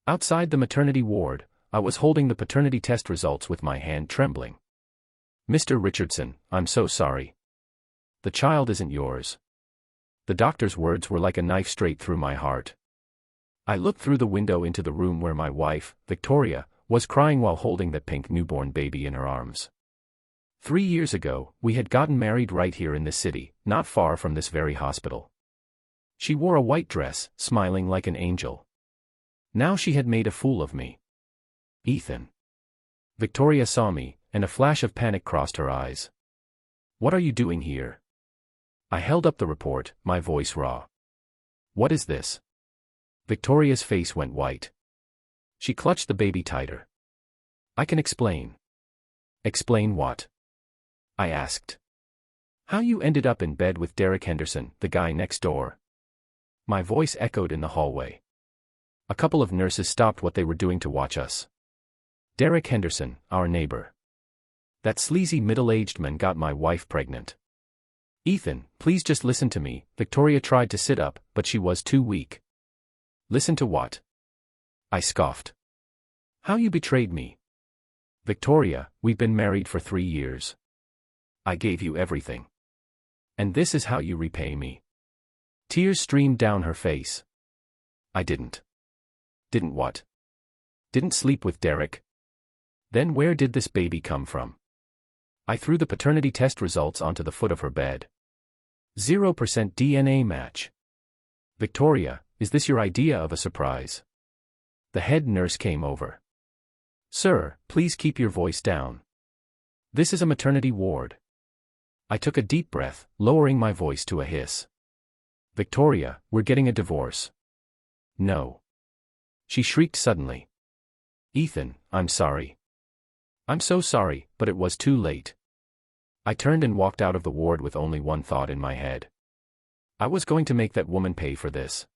Outside the maternity ward, I was holding the paternity test results with my hand trembling. Mr. Richardson, I'm so sorry. The child isn't yours. The doctor's words were like a knife straight through my heart. I looked through the window into the room where my wife, Victoria, was crying while holding that pink newborn baby in her arms. 3 years ago, we had gotten married right here in this city, not far from this very hospital. She wore a white dress, smiling like an angel. Now she had made a fool of me. Ethan. Victoria saw me, and a flash of panic crossed her eyes. What are you doing here? I held up the report, my voice raw. What is this? Victoria's face went white. She clutched the baby tighter. I can explain. Explain what? I asked. How you ended up in bed with Derek Henderson, the guy next door. My voice echoed in the hallway. A couple of nurses stopped what they were doing to watch us. Derek Henderson, our neighbor. That sleazy middle-aged man got my wife pregnant. Ethan, please just listen to me. Victoria tried to sit up, but she was too weak. Listen to what? I scoffed. How you betrayed me. Victoria, we've been married for 3 years. I gave you everything. And this is how you repay me. Tears streamed down her face. I didn't. Didn't what? Didn't sleep with Derek? Then where did this baby come from? I threw the paternity test results onto the foot of her bed. 0% DNA match. Victoria, is this your idea of a surprise? The head nurse came over. Sir, please keep your voice down. This is a maternity ward. I took a deep breath, lowering my voice to a hiss. Victoria, we're getting a divorce. No. She shrieked suddenly. Ethan, I'm sorry. I'm so sorry, but it was too late. I turned and walked out of the ward with only one thought in my head. I was going to make that woman pay for this.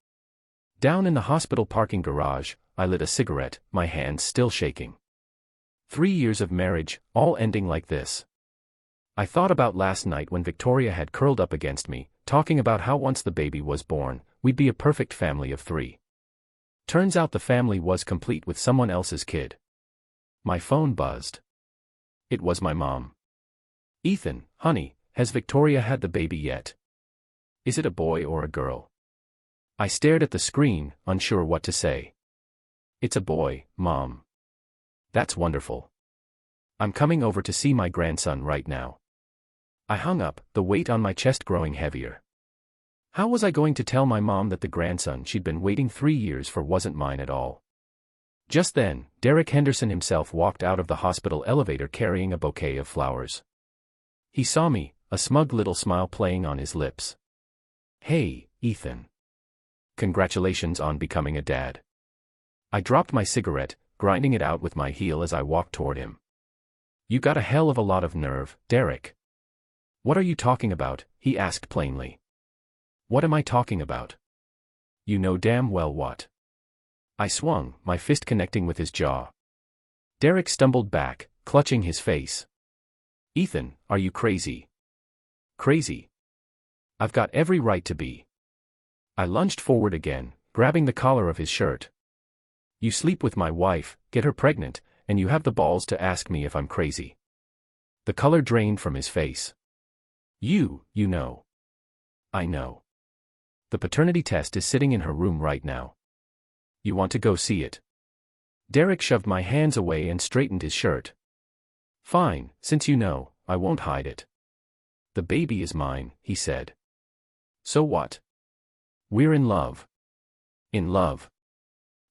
Down in the hospital parking garage, I lit a cigarette, my hands still shaking. 3 years of marriage, all ending like this. I thought about last night when Victoria had curled up against me, talking about how once the baby was born, we'd be a perfect family of 3. Turns out the family was complete with someone else's kid. My phone buzzed. It was my mom. Ethan, honey, has Victoria had the baby yet? Is it a boy or a girl? I stared at the screen, unsure what to say. It's a boy, Mom. That's wonderful. I'm coming over to see my grandson right now. I hung up, the weight on my chest growing heavier. How was I going to tell my mom that the grandson she'd been waiting 3 years for wasn't mine at all? Just then, Derek Henderson himself walked out of the hospital elevator carrying a bouquet of flowers. He saw me, a smug little smile playing on his lips. Hey, Ethan. Congratulations on becoming a dad. I dropped my cigarette, grinding it out with my heel as I walked toward him. You got a hell of a lot of nerve, Derek. What are you talking about? He asked plainly. What am I talking about? You know damn well what. I swung, my fist connecting with his jaw. Derek stumbled back, clutching his face. Ethan, are you crazy? Crazy? I've got every right to be. I lunged forward again, grabbing the collar of his shirt. You sleep with my wife, get her pregnant, and you have the balls to ask me if I'm crazy. The color drained from his face. You know. I know. The paternity test is sitting in her room right now. You want to go see it? Derek shoved my hands away and straightened his shirt. Fine, since you know, I won't hide it. The baby is mine, he said. So what? We're in love. In love.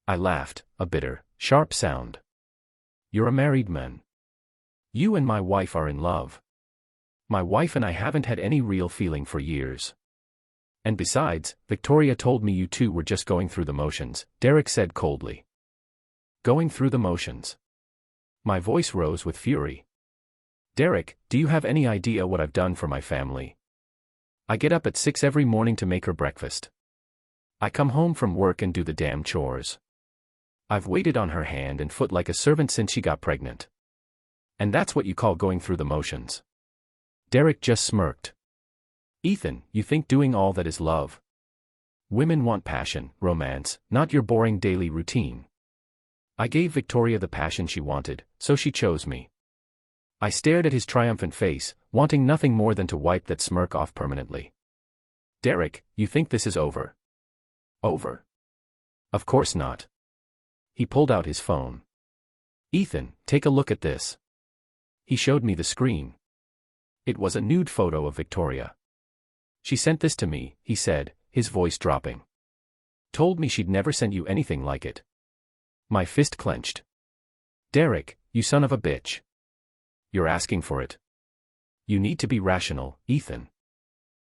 I laughed, a bitter, sharp sound. You're a married man. You and my wife are in love. My wife and I haven't had any real feeling for years. And besides, Victoria told me you two were just going through the motions, Derek said coldly. Going through the motions. My voice rose with fury. Derek, do you have any idea what I've done for my family? I get up at 6 every morning to make her breakfast. I come home from work and do the damn chores. I've waited on her hand and foot like a servant since she got pregnant. And that's what you call going through the motions. Derek just smirked. Ethan, you think doing all that is love? Women want passion, romance, not your boring daily routine. I gave Victoria the passion she wanted, so she chose me. I stared at his triumphant face, wanting nothing more than to wipe that smirk off permanently. Derek, you think this is over? Over? Of course not. He pulled out his phone. Ethan, take a look at this. He showed me the screen. It was a nude photo of Victoria. She sent this to me, he said, his voice dropping. Told me she'd never sent you anything like it. My fist clenched. Derek, you son of a bitch. You're asking for it. You need to be rational, Ethan.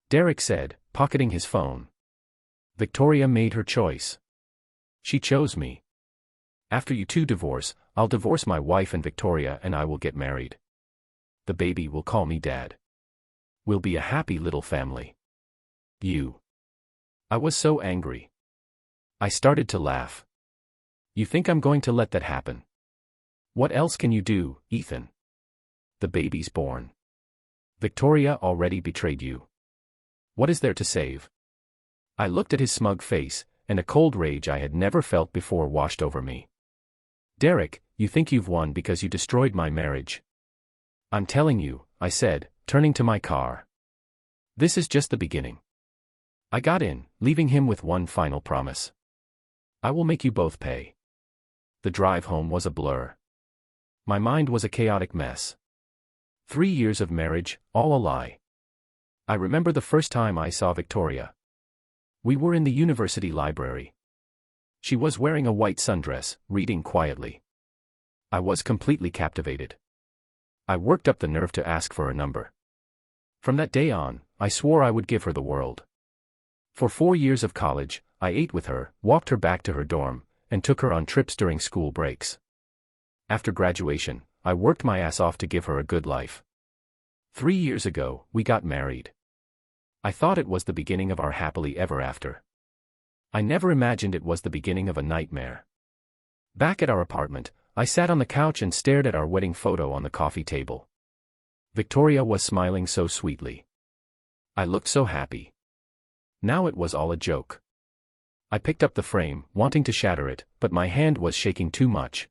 Derek said, pocketing his phone. Victoria made her choice. She chose me. After you two divorce, I'll divorce my wife and Victoria and I will get married. The baby will call me Dad. We'll be a happy little family. You. I was so angry. I started to laugh. You think I'm going to let that happen? What else can you do, Ethan? The baby's born. Victoria already betrayed you. What is there to save? I looked at his smug face, and a cold rage I had never felt before washed over me. Derek, you think you've won because you destroyed my marriage. I'm telling you, I said, turning to my car. This is just the beginning. I got in, leaving him with one final promise. I will make you both pay. The drive home was a blur. My mind was a chaotic mess. 3 years of marriage, all a lie. I remember the first time I saw Victoria. We were in the university library. She was wearing a white sundress, reading quietly. I was completely captivated. I worked up the nerve to ask for her number. From that day on, I swore I would give her the world. For 4 years of college, I ate with her, walked her back to her dorm, and took her on trips during school breaks. After graduation, I worked my ass off to give her a good life. 3 years ago, we got married. I thought it was the beginning of our happily ever after. I never imagined it was the beginning of a nightmare. Back at our apartment, I sat on the couch and stared at our wedding photo on the coffee table. Victoria was smiling so sweetly. I looked so happy. Now it was all a joke. I picked up the frame, wanting to shatter it, but my hand was shaking too much.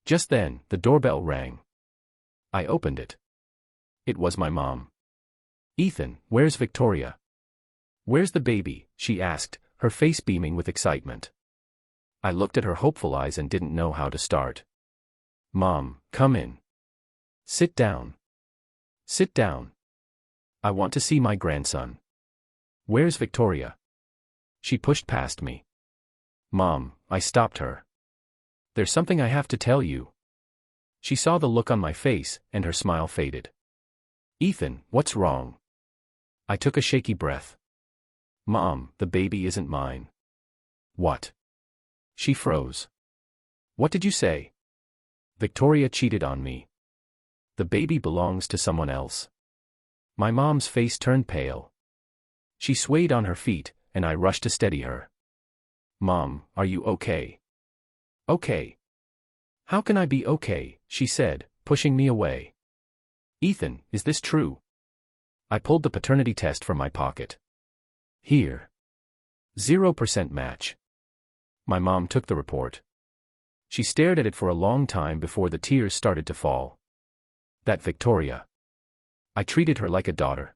Just then, the doorbell rang. I opened it. It was my mom. Ethan, where's Victoria? Where's the baby? She asked, her face beaming with excitement. I looked at her hopeful eyes and didn't know how to start. Mom, come in. Sit down. Sit down. I want to see my grandson. Where's Victoria? She pushed past me. Mom, I stopped her. There's something I have to tell you. She saw the look on my face, and her smile faded. Ethan, what's wrong? I took a shaky breath. Mom, the baby isn't mine. What? She froze. What did you say? Victoria cheated on me. The baby belongs to someone else. My mom's face turned pale. She swayed on her feet, and I rushed to steady her. Mom, are you okay? Okay. How can I be okay? She said, pushing me away. Ethan, is this true? I pulled the paternity test from my pocket. Here. 0% match. My mom took the report. She stared at it for a long time before the tears started to fall. That Victoria. I treated her like a daughter.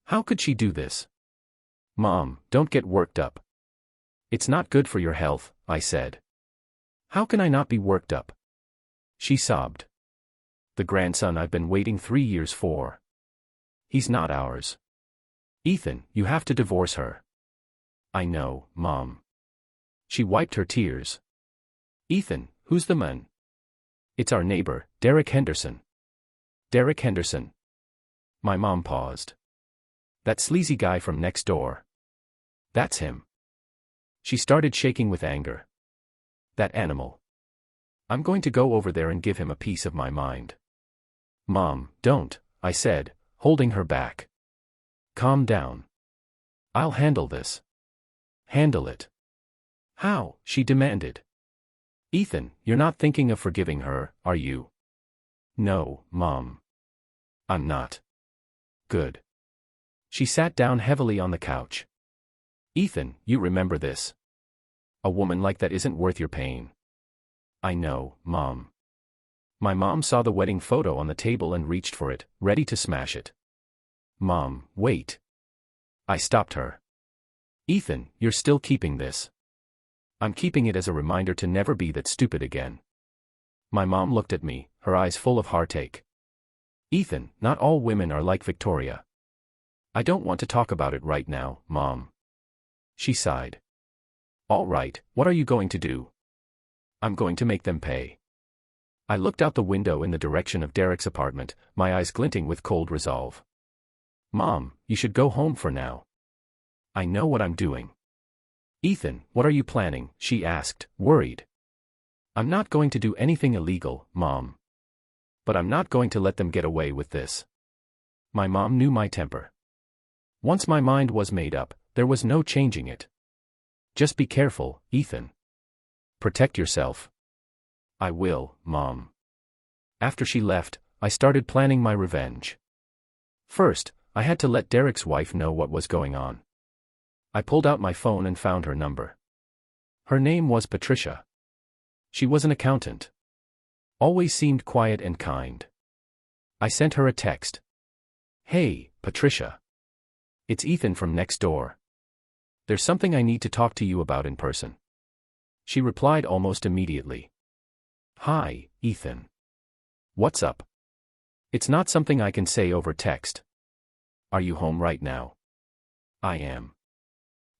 How could she do this? Mom, don't get worked up. It's not good for your health, I said. How can I not be worked up? She sobbed. The grandson I've been waiting 3 years for. He's not ours. Ethan, you have to divorce her. I know, Mom. She wiped her tears. Ethan, who's the man? It's our neighbor, Derek Henderson. Derek Henderson. My mom paused. That sleazy guy from next door. That's him. She started shaking with anger. That animal. I'm going to go over there and give him a piece of my mind. Mom, don't, I said, holding her back. Calm down. I'll handle this. Handle it. How? She demanded. Ethan, you're not thinking of forgiving her, are you? No, Mom. I'm not. Good. She sat down heavily on the couch. Ethan, you remember this. A woman like that isn't worth your pain. I know, Mom. My mom saw the wedding photo on the table and reached for it, ready to smash it. Mom, wait. I stopped her. Ethan, you're still keeping this. I'm keeping it as a reminder to never be that stupid again. My mom looked at me, her eyes full of heartache. Ethan, not all women are like Victoria. I don't want to talk about it right now, Mom. She sighed. All right, what are you going to do? I'm going to make them pay. I looked out the window in the direction of Derek's apartment, my eyes glinting with cold resolve. Mom, you should go home for now. I know what I'm doing. Ethan, what are you planning? She asked, worried. I'm not going to do anything illegal, Mom. But I'm not going to let them get away with this. My mom knew my temper. Once my mind was made up, there was no changing it. Just be careful, Ethan. Protect yourself. I will, Mom. After she left, I started planning my revenge. First, I had to let Derek's wife know what was going on. I pulled out my phone and found her number. Her name was Patricia. She was an accountant. Always seemed quiet and kind. I sent her a text. Hey, Patricia. It's Ethan from next door. There's something I need to talk to you about in person. She replied almost immediately. Hi, Ethan. What's up? It's not something I can say over text. Are you home right now? I am.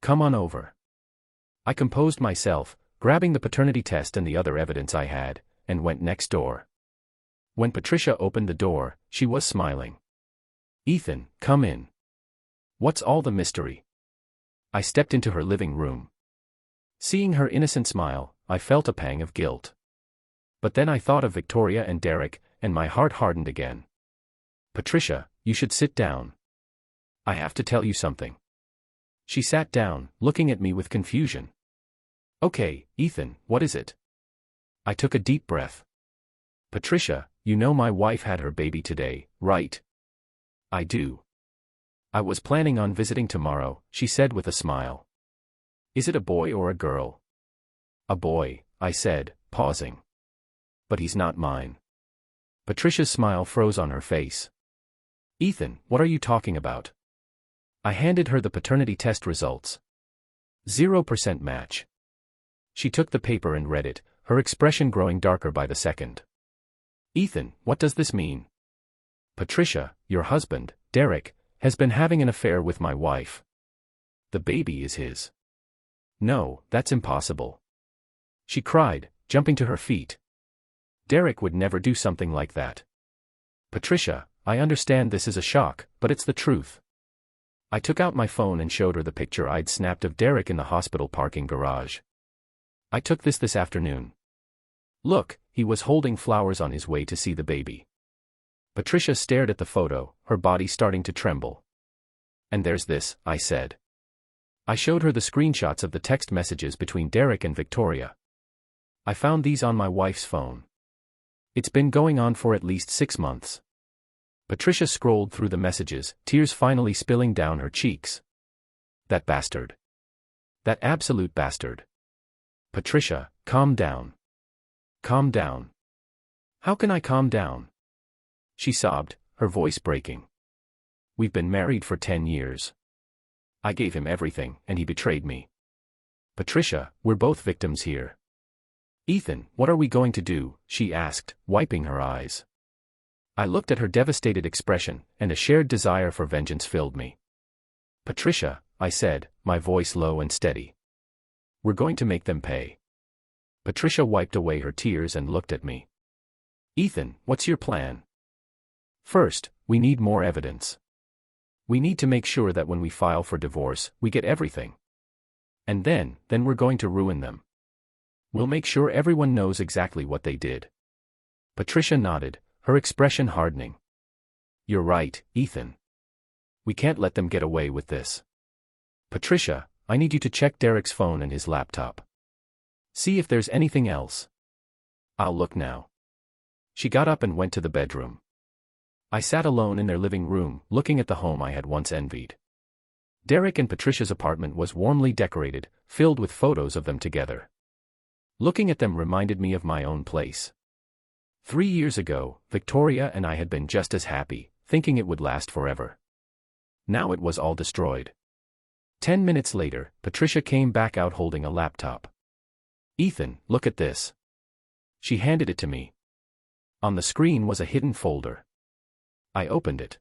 Come on over. I composed myself, grabbing the paternity test and the other evidence I had, and went next door. When Patricia opened the door, she was smiling. Ethan, come in. What's all the mystery? I stepped into her living room. Seeing her innocent smile, I felt a pang of guilt. But then I thought of Victoria and Derek, and my heart hardened again. Patricia, you should sit down. I have to tell you something. She sat down, looking at me with confusion. Okay, Ethan, what is it? I took a deep breath. Patricia, you know my wife had her baby today, right? I do. I was planning on visiting tomorrow, she said with a smile. Is it a boy or a girl? A boy, I said, pausing. But he's not mine. Patricia's smile froze on her face. Ethan, what are you talking about? I handed her the paternity test results. 0% match. She took the paper and read it, her expression growing darker by the second. Ethan, what does this mean? Patricia, your husband, Derek, has been having an affair with my wife. The baby is his. No, that's impossible. She cried, jumping to her feet. Derek would never do something like that. Patricia, I understand this is a shock, but it's the truth. I took out my phone and showed her the picture I'd snapped of Derek in the hospital parking garage. I took this afternoon. Look, he was holding flowers on his way to see the baby. Patricia stared at the photo, her body starting to tremble. And there's this, I said. I showed her the screenshots of the text messages between Derek and Victoria. I found these on my wife's phone. It's been going on for at least 6 months. Patricia scrolled through the messages, tears finally spilling down her cheeks. That bastard. That absolute bastard. Patricia, calm down. Calm down. How can I calm down? She sobbed, her voice breaking. We've been married for 10 years. I gave him everything, and he betrayed me. Patricia, we're both victims here. Ethan, what are we going to do? She asked, wiping her eyes. I looked at her devastated expression, and a shared desire for vengeance filled me. Patricia, I said, my voice low and steady. We're going to make them pay. Patricia wiped away her tears and looked at me. Ethan, what's your plan? First, we need more evidence. We need to make sure that when we file for divorce, we get everything. And then we're going to ruin them. We'll make sure everyone knows exactly what they did. Patricia nodded, her expression hardening. You're right, Ethan. We can't let them get away with this. Patricia, I need you to check Derek's phone and his laptop. See if there's anything else. I'll look now. She got up and went to the bedroom. I sat alone in their living room, looking at the home I had once envied. Derek and Patricia's apartment was warmly decorated, filled with photos of them together. Looking at them reminded me of my own place. 3 years ago, Victoria and I had been just as happy, thinking it would last forever. Now it was all destroyed. 10 minutes later, Patricia came back out holding a laptop. "Ethan, look at this." She handed it to me. On the screen was a hidden folder. I opened it.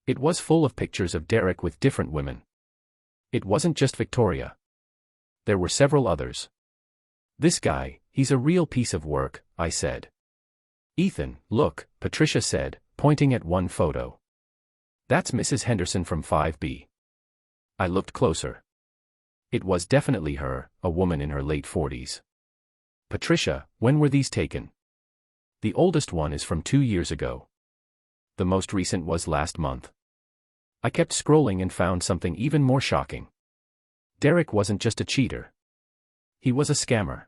It was full of pictures of Derek with different women. It wasn't just Victoria. There were several others. "This guy, he's a real piece of work," I said. "Ethan, look," Patricia said, pointing at one photo. "That's Mrs. Henderson from 5B. I looked closer. It was definitely her, a woman in her late 40s. "Patricia, when were these taken?" "The oldest one is from 2 years ago. The most recent was last month." I kept scrolling and found something even more shocking. Derek wasn't just a cheater. He was a scammer.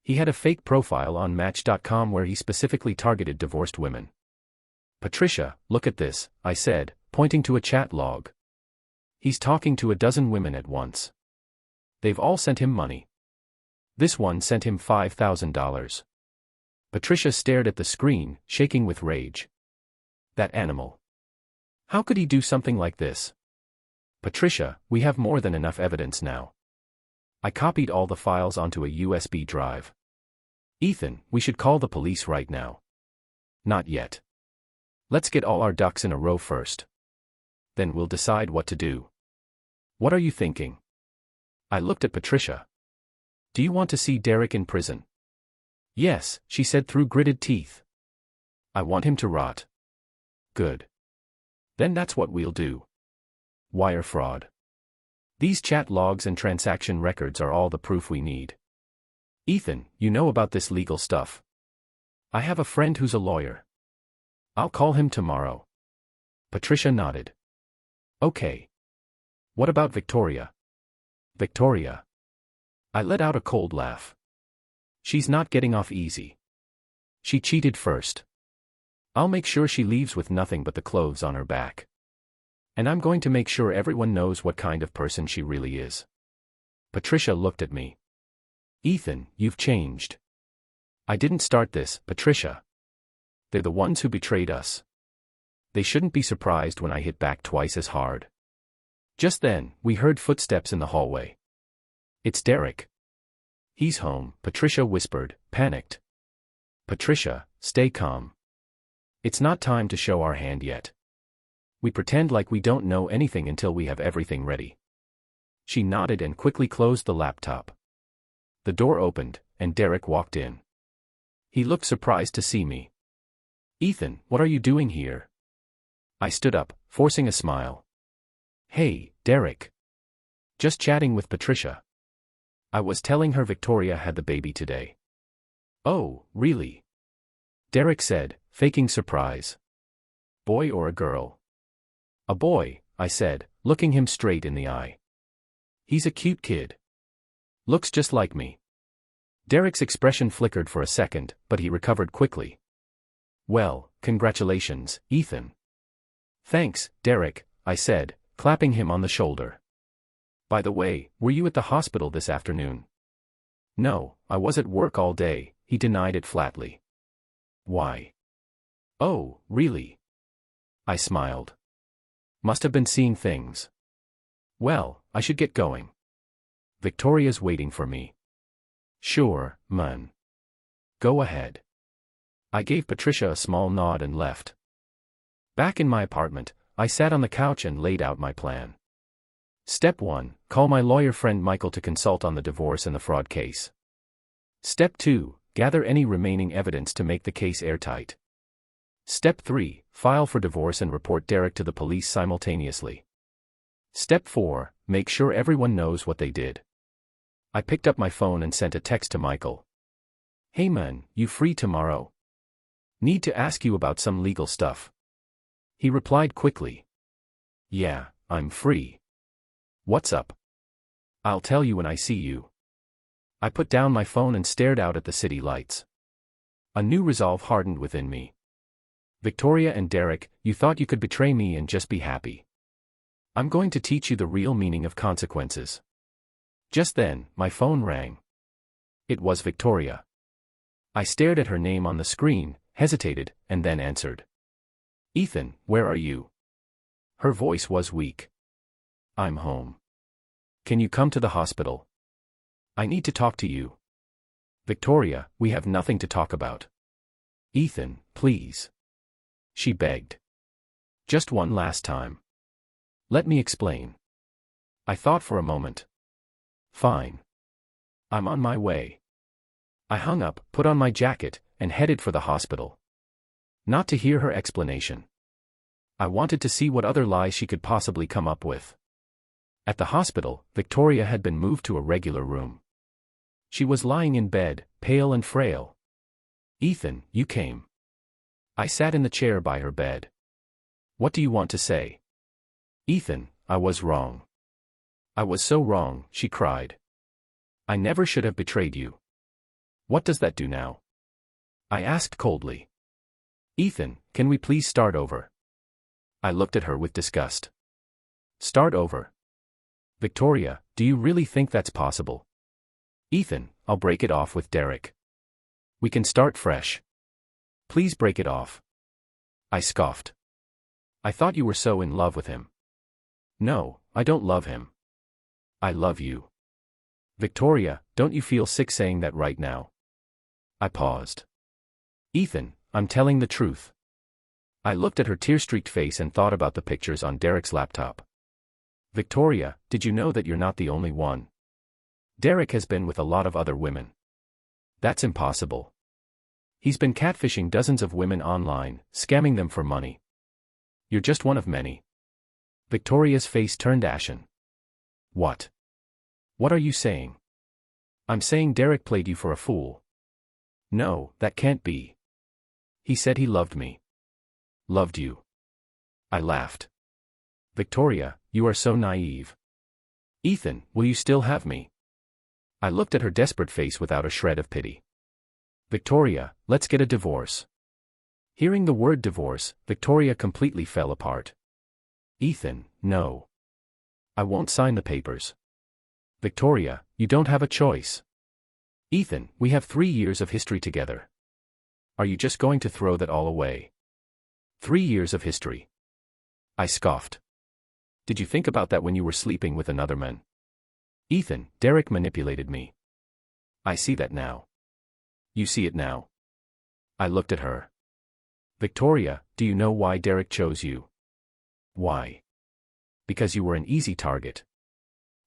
He had a fake profile on Match.com where he specifically targeted divorced women. "Patricia, look at this," I said, pointing to a chat log. "He's talking to a dozen women at once. They've all sent him money. This one sent him $5,000. Patricia stared at the screen, shaking with rage. "That animal. How could he do something like this?" "Patricia, we have more than enough evidence now." I copied all the files onto a USB drive. "Ethan, we should call the police right now." "Not yet. Let's get all our ducks in a row first. Then we'll decide what to do." "What are you thinking?" I looked at Patricia. "Do you want to see Derek in prison?" "Yes," she said through gritted teeth. "I want him to rot." "Good. Then that's what we'll do. Wire fraud. These chat logs and transaction records are all the proof we need." "Ethan, you know about this legal stuff." "I have a friend who's a lawyer. I'll call him tomorrow." Patricia nodded. "Okay. What about Victoria?" "Victoria?" I let out a cold laugh. "She's not getting off easy. She cheated first. I'll make sure she leaves with nothing but the clothes on her back. And I'm going to make sure everyone knows what kind of person she really is." Patricia looked at me. "Ethan, you've changed." "I didn't start this, Patricia. They're the ones who betrayed us. They shouldn't be surprised when I hit back twice as hard." Just then, we heard footsteps in the hallway. "It's Derek." "He's home," Patricia whispered, panicked. "Patricia, stay calm. It's not time to show our hand yet. We pretend like we don't know anything until we have everything ready." She nodded and quickly closed the laptop. The door opened, and Derek walked in. He looked surprised to see me. "Ethan, what are you doing here?" I stood up, forcing a smile. "Hey, Derek. Just chatting with Patricia. I was telling her Victoria had the baby today." "Oh, really?" Derek said, faking surprise. "Boy or a girl?" "A boy," I said, looking him straight in the eye. "He's a cute kid. Looks just like me." Derek's expression flickered for a second, but he recovered quickly. "Well, congratulations, Ethan." "Thanks, Derek," I said, clapping him on the shoulder. "By the way, were you at the hospital this afternoon?" "No, I was at work all day," he denied it flatly. "Why?" "Oh, really?" I smiled. "Must have been seeing things." "Well, I should get going. Victoria's waiting for me." "Sure, man. Go ahead." I gave Patricia a small nod and left. Back in my apartment, I sat on the couch and laid out my plan. Step 1, call my lawyer friend Michael to consult on the divorce and the fraud case. Step 2, gather any remaining evidence to make the case airtight. Step 3, file for divorce and report Derek to the police simultaneously. Step 4, make sure everyone knows what they did. I picked up my phone and sent a text to Michael. "Hey man, you free tomorrow? Need to ask you about some legal stuff." He replied quickly. "Yeah, I'm free. What's up?" "I'll tell you when I see you." I put down my phone and stared out at the city lights. A new resolve hardened within me. "Victoria and Derek, you thought you could betray me and just be happy. I'm going to teach you the real meaning of consequences." Just then, my phone rang. It was Victoria. I stared at her name on the screen, hesitated, and then answered. Ethan, where are you? Her voice was weak. I'm home. Can you come to the hospital? I need to talk to you. Victoria, we have nothing to talk about. Ethan, please. She begged. Just one last time. Let me explain. I thought for a moment. Fine. I'm on my way. I hung up, put on my jacket, and headed for the hospital. Not to hear her explanation. I wanted to see what other lies she could possibly come up with. At the hospital, Victoria had been moved to a regular room. She was lying in bed, pale and frail. Ethan, you came. I sat in the chair by her bed. What do you want to say? Ethan, I was wrong. I was so wrong, she cried. I never should have betrayed you. What does that do now? I asked coldly. Ethan, can we please start over? I looked at her with disgust. Start over? Victoria, do you really think that's possible? Ethan, I'll break it off with Derek. We can start fresh. Please break it off. I scoffed. I thought you were so in love with him. No, I don't love him. I love you. Victoria, don't you feel sick saying that right now? I paused. Ethan, I'm telling the truth. I looked at her tear-streaked face and thought about the pictures on Derek's laptop. Victoria, did you know that you're not the only one? Derek has been with a lot of other women. That's impossible. He's been catfishing dozens of women online, scamming them for money. You're just one of many. Victoria's face turned ashen. What? What are you saying? I'm saying Derek played you for a fool. No, that can't be. He said he loved me. Loved you. I laughed. Victoria, you are so naive. Ethan, will you still have me? I looked at her desperate face without a shred of pity. Victoria, let's get a divorce. Hearing the word divorce, Victoria completely fell apart. Ethan, no. I won't sign the papers. Victoria, you don't have a choice. Ethan, we have 3 years of history together. Are you just going to throw that all away? 3 years of history. I scoffed. Did you think about that when you were sleeping with another man? Ethan, Derek manipulated me. I see that now. You see it now. I looked at her. Victoria, do you know why Derek chose you? Why? Because you were an easy target.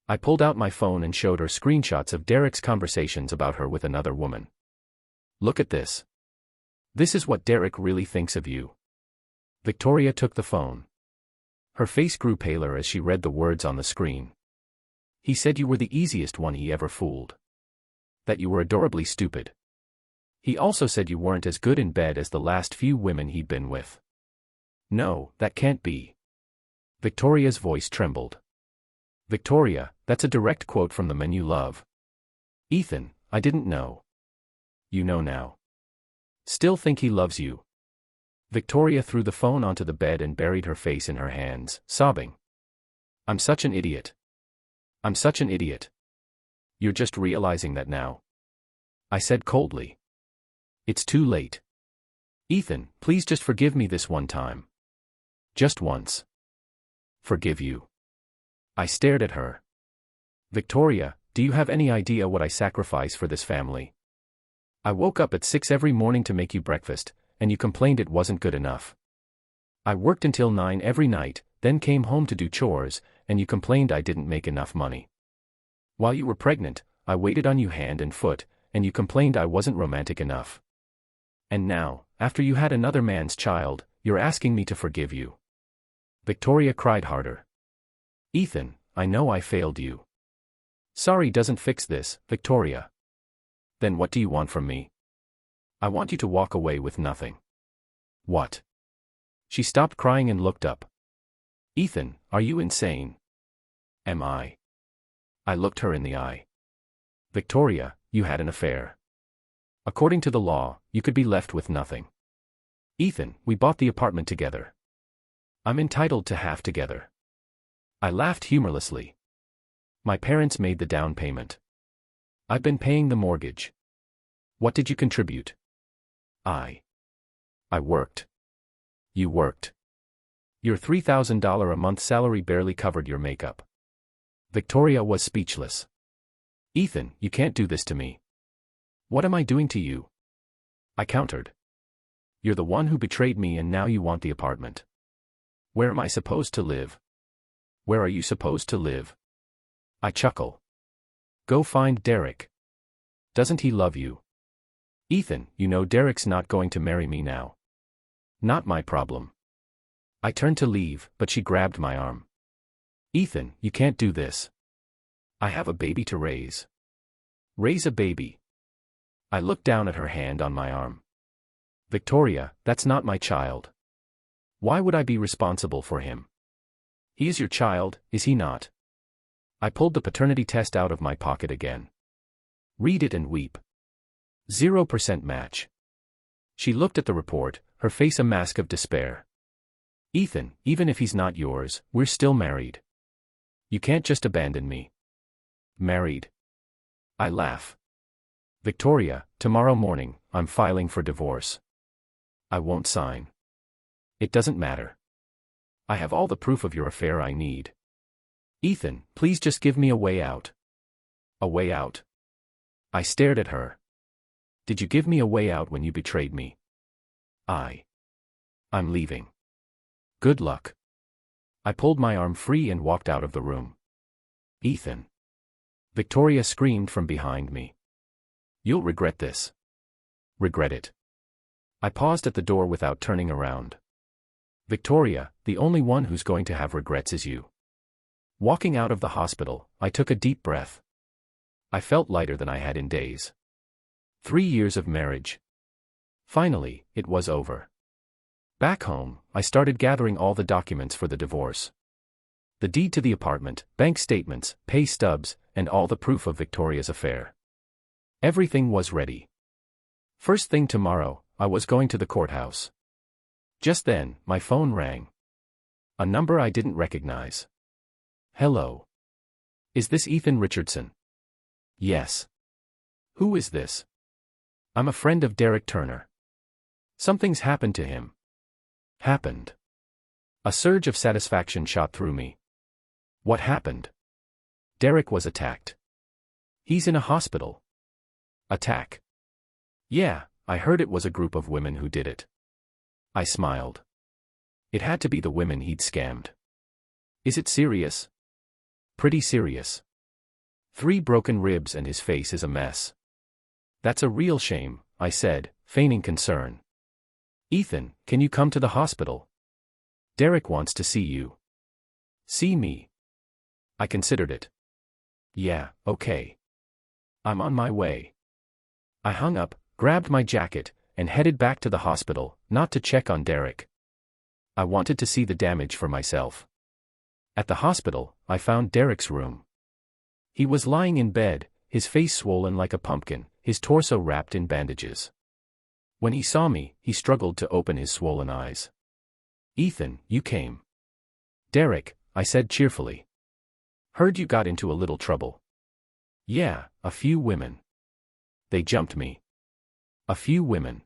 I pulled out my phone and showed her screenshots of Derek's conversations about her with another woman. Look at this. This is what Derek really thinks of you. Victoria took the phone. Her face grew paler as she read the words on the screen. He said you were the easiest one he ever fooled. That you were adorably stupid. He also said you weren't as good in bed as the last few women he'd been with. No, that can't be. Victoria's voice trembled. Victoria, that's a direct quote from the men you love. Ethan, I didn't know. You know now. Still think he loves you. Victoria threw the phone onto the bed and buried her face in her hands, sobbing. I'm such an idiot. I'm such an idiot. You're just realizing that now. I said coldly. It's too late. Ethan, please just forgive me this one time. Just once. Forgive you. I stared at her. Victoria, do you have any idea what I sacrifice for this family? I woke up at 6 every morning to make you breakfast, and you complained it wasn't good enough. I worked until 9 every night, then came home to do chores, and you complained I didn't make enough money. While you were pregnant, I waited on you hand and foot, and you complained I wasn't romantic enough. And now, after you had another man's child, you're asking me to forgive you. Victoria cried harder. Ethan, I know I failed you. Sorry doesn't fix this, Victoria. Then what do you want from me? I want you to walk away with nothing. What? She stopped crying and looked up. Ethan, are you insane? Am I? I looked her in the eye. Victoria, you had an affair. According to the law, you could be left with nothing. Ethan, we bought the apartment together. I'm entitled to half together. I laughed humorlessly. My parents made the down payment. I've been paying the mortgage. What did you contribute? I worked. You worked. Your $3,000 a month salary barely covered your makeup. Victoria was speechless. Ethan, you can't do this to me. What am I doing to you? I countered. You're the one who betrayed me and now you want the apartment. Where am I supposed to live? Where are you supposed to live? I chuckle. Go find Derek. Doesn't he love you? Ethan, you know Derek's not going to marry me now. Not my problem. I turned to leave, but she grabbed my arm. Ethan, you can't do this. I have a baby to raise. Raise a baby. I looked down at her hand on my arm. Victoria, that's not my child. Why would I be responsible for him? He is your child, is he not? I pulled the paternity test out of my pocket again. Read it and weep. 0% match. She looked at the report, her face a mask of despair. Ethan, even if he's not yours, we're still married. You can't just abandon me. Married. I laugh. Victoria, tomorrow morning, I'm filing for divorce. I won't sign. It doesn't matter. I have all the proof of your affair I need. Ethan, please just give me a way out. A way out? I stared at her. Did you give me a way out when you betrayed me? I'm leaving. Good luck. I pulled my arm free and walked out of the room. Ethan. Victoria screamed from behind me. You'll regret this. Regret it. I paused at the door without turning around. Victoria, the only one who's going to have regrets is you. Walking out of the hospital, I took a deep breath. I felt lighter than I had in days. 3 years of marriage. Finally, it was over. Back home, I started gathering all the documents for the divorce. The deed to the apartment, bank statements, pay stubs, and all the proof of Victoria's affair. Everything was ready. First thing tomorrow, I was going to the courthouse. Just then, my phone rang. A number I didn't recognize. Hello. Is this Ethan Richardson? Yes. Who is this? I'm a friend of Derek Turner. Something's happened to him. Happened. A surge of satisfaction shot through me. What happened? Derek was attacked. He's in a hospital. Attack. Yeah, I heard it was a group of women who did it. I smiled. It had to be the women he'd scammed. Is it serious? Pretty serious. 3 broken ribs and his face is a mess. That's a real shame, I said, feigning concern. Ethan, can you come to the hospital? Derek wants to see you. See me? I considered it. Yeah, okay. I'm on my way. I hung up, grabbed my jacket, and headed back to the hospital, not to check on Derek. I wanted to see the damage for myself. At the hospital, I found Derek's room. He was lying in bed, his face swollen like a pumpkin, his torso wrapped in bandages. When he saw me, he struggled to open his swollen eyes. Ethan, you came. Derek, I said cheerfully. Heard you got into a little trouble. Yeah, a few women. They jumped me. A few women.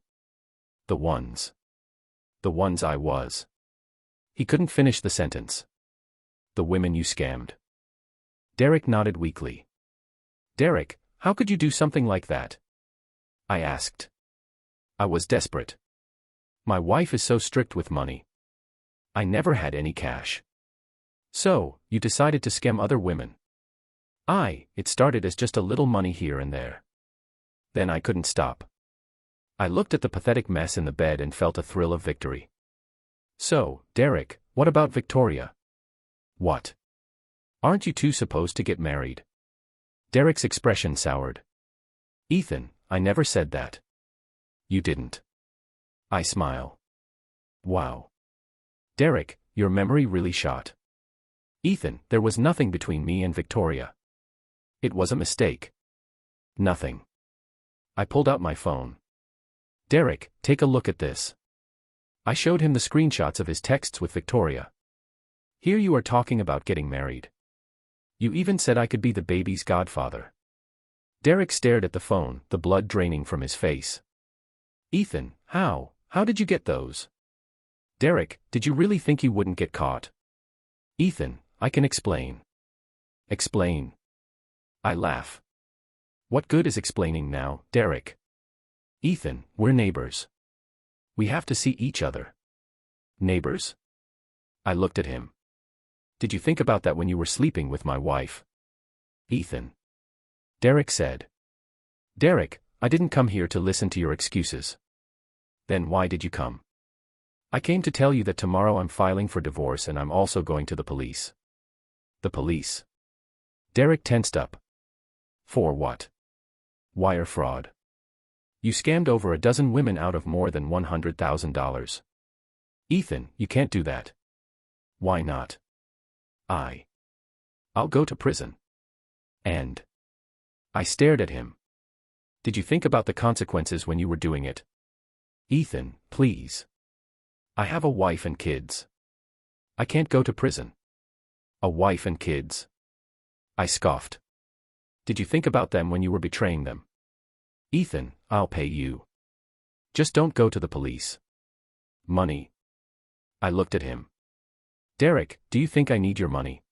The ones I was. He couldn't finish the sentence. The women you scammed. Derek nodded weakly. Derek, how could you do something like that? I asked. I was desperate. My wife is so strict with money. I never had any cash. So, you decided to scam other women. It started as just a little money here and there. Then I couldn't stop. I looked at the pathetic mess in the bed and felt a thrill of victory. So, Derek, what about Victoria? What? Aren't you two supposed to get married? Derek's expression soured. Ethan, I never said that. You didn't. I smile. Wow. Derek, your memory really shot. Ethan, there was nothing between me and Victoria. It was a mistake. Nothing. I pulled out my phone. Derek, take a look at this. I showed him the screenshots of his texts with Victoria. Here you are talking about getting married. You even said I could be the baby's godfather. Derek stared at the phone, the blood draining from his face. Ethan, how did you get those? Derek, did you really think you wouldn't get caught? Ethan, I can explain. Explain. I laugh. What good is explaining now, Derek? Ethan, we're neighbors. We have to see each other. Neighbors? I looked at him. Did you think about that when you were sleeping with my wife? Ethan. Derek said. Derek, I didn't come here to listen to your excuses. Then why did you come? I came to tell you that tomorrow I'm filing for divorce and I'm also going to the police. The police? Derek tensed up. For what? Wire fraud. You scammed over a dozen women out of more than $100,000. Ethan, you can't do that. Why not? I'll go to prison. And I stared at him. Did you think about the consequences when you were doing it? Ethan, please. I have a wife and kids. I can't go to prison. A wife and kids. I scoffed. Did you think about them when you were betraying them? Ethan, I'll pay you. Just don't go to the police. Money. I looked at him. Derek, do you think I need your money?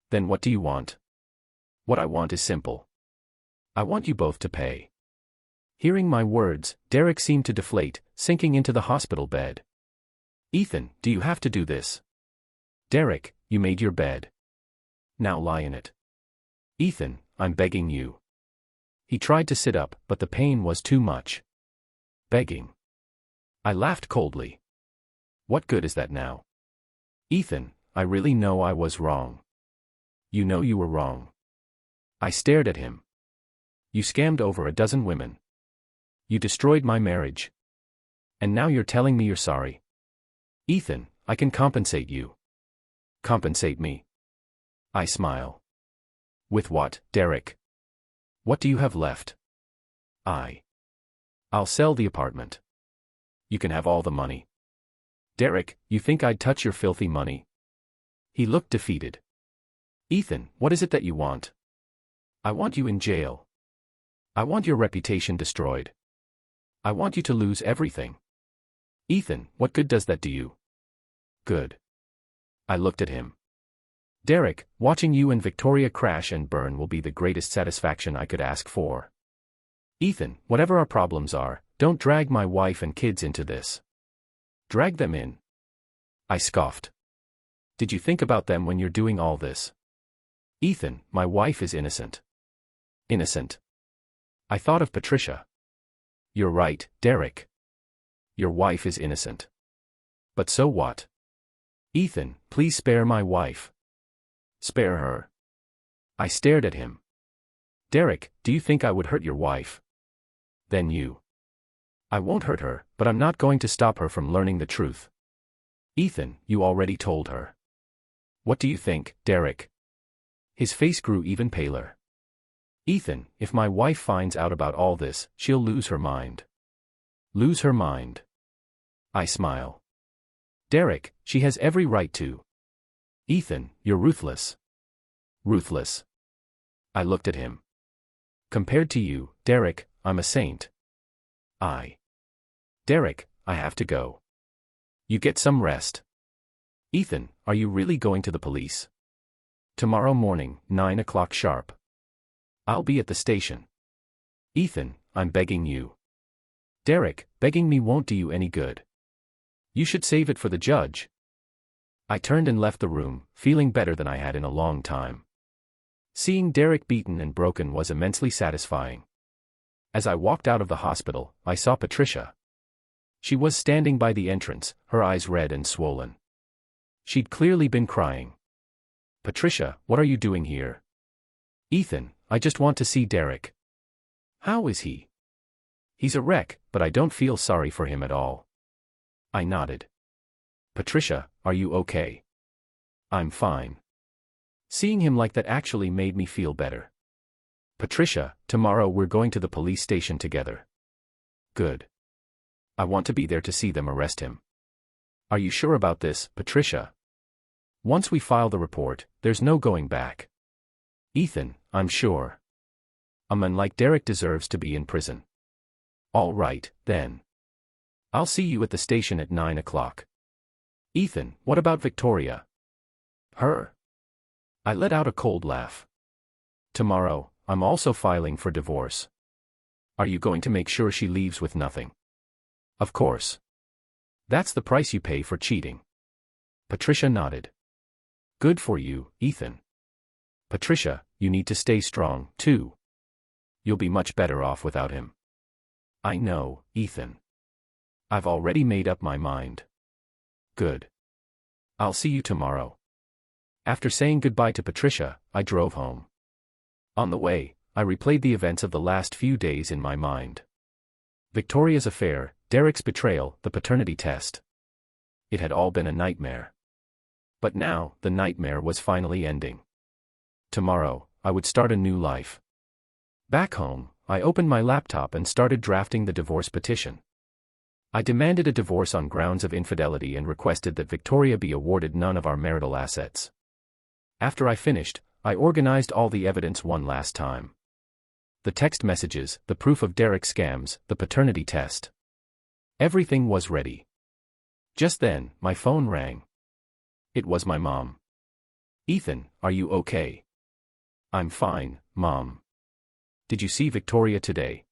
Then what do you want? What I want is simple. I want you both to pay. Hearing my words, Derek seemed to deflate, sinking into the hospital bed. Ethan, do you have to do this? Derek, you made your bed. Now lie in it. Ethan, I'm begging you. He tried to sit up, but the pain was too much. Begging. I laughed coldly. What good is that now? Ethan, I really know I was wrong. You know you were wrong. I stared at him. You scammed over a dozen women. You destroyed my marriage. And now you're telling me you're sorry. Ethan, I can compensate you. Compensate me. I smile. With what, Derek? What do you have left? I'll sell the apartment. You can have all the money. Derek, you think I'd touch your filthy money? He looked defeated. Ethan, what is it that you want? I want you in jail. I want your reputation destroyed. I want you to lose everything. Ethan, what good does that do you? Good. I looked at him. Derek, watching you and Victoria crash and burn will be the greatest satisfaction I could ask for. Ethan, whatever our problems are, don't drag my wife and kids into this. Drag them in. I scoffed. Did you think about them when you're doing all this? Ethan, my wife is innocent. Innocent. I thought of Patricia. You're right, Derek. Your wife is innocent. But so what? Ethan, please spare my wife. Spare her. I stared at him. Derek, do you think I would hurt your wife? Then you. I won't hurt her, but I'm not going to stop her from learning the truth. Ethan, you already told her. What do you think, Derek? His face grew even paler. Ethan, if my wife finds out about all this, she'll lose her mind. Lose her mind. I smile. Derek, she has every right to. Ethan, you're ruthless. Ruthless. I looked at him. Compared to you, Derek, I'm a saint. Derek, I have to go. You get some rest. Ethan, are you really going to the police? Tomorrow morning, 9 o'clock sharp. I'll be at the station. Ethan, I'm begging you. Derek, begging me won't do you any good. You should save it for the judge. I turned and left the room, feeling better than I had in a long time. Seeing Derek beaten and broken was immensely satisfying. As I walked out of the hospital, I saw Patricia. She was standing by the entrance, her eyes red and swollen. She'd clearly been crying. Patricia, what are you doing here? Ethan, I just want to see Derek. How is he? He's a wreck, but I don't feel sorry for him at all. I nodded. Patricia, are you okay? I'm fine. Seeing him like that actually made me feel better. Patricia, tomorrow we're going to the police station together. Good. I want to be there to see them arrest him. Are you sure about this, Patricia? Once we file the report, there's no going back. Ethan, I'm sure. A man like Derek deserves to be in prison. All right, then. I'll see you at the station at 9 o'clock. Ethan, what about Victoria? Her? I let out a cold laugh. Tomorrow, I'm also filing for divorce. Are you going to make sure she leaves with nothing? Of course. That's the price you pay for cheating. Patricia nodded. Good for you, Ethan. Patricia, you need to stay strong, too. You'll be much better off without him. I know, Ethan. I've already made up my mind. Good. I'll see you tomorrow. After saying goodbye to Patricia, I drove home. On the way, I replayed the events of the last few days in my mind. Victoria's affair, Derek's betrayal, the paternity test. It had all been a nightmare. But now, the nightmare was finally ending. Tomorrow, I would start a new life. Back home, I opened my laptop and started drafting the divorce petition. I demanded a divorce on grounds of infidelity and requested that Victoria be awarded none of our marital assets. After I finished, I organized all the evidence one last time. The text messages, the proof of Derek's scams, the paternity test. Everything was ready. Just then, my phone rang. It was my mom. Ethan, are you okay? I'm fine, Mom. Did you see Victoria today?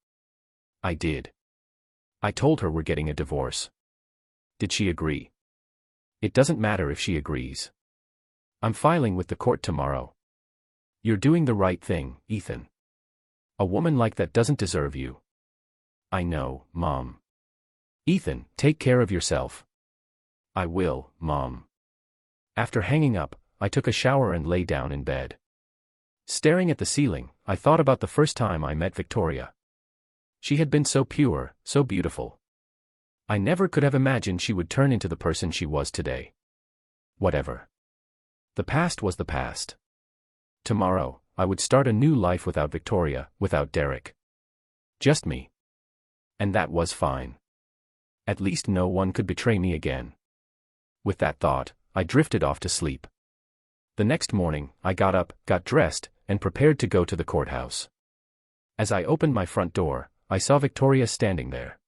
I did. I told her we're getting a divorce. Did she agree? It doesn't matter if she agrees. I'm filing with the court tomorrow. You're doing the right thing, Ethan. A woman like that doesn't deserve you. I know, Mom. Ethan, take care of yourself. I will, Mom. After hanging up, I took a shower and lay down in bed. Staring at the ceiling, I thought about the first time I met Victoria. She had been so pure, so beautiful. I never could have imagined she would turn into the person she was today. Whatever. The past was the past. Tomorrow, I would start a new life without Victoria, without Derek. Just me. And that was fine. At least no one could betray me again. With that thought, I drifted off to sleep. The next morning, I got up, got dressed, and prepared to go to the courthouse. As I opened my front door, I saw Victoria standing there.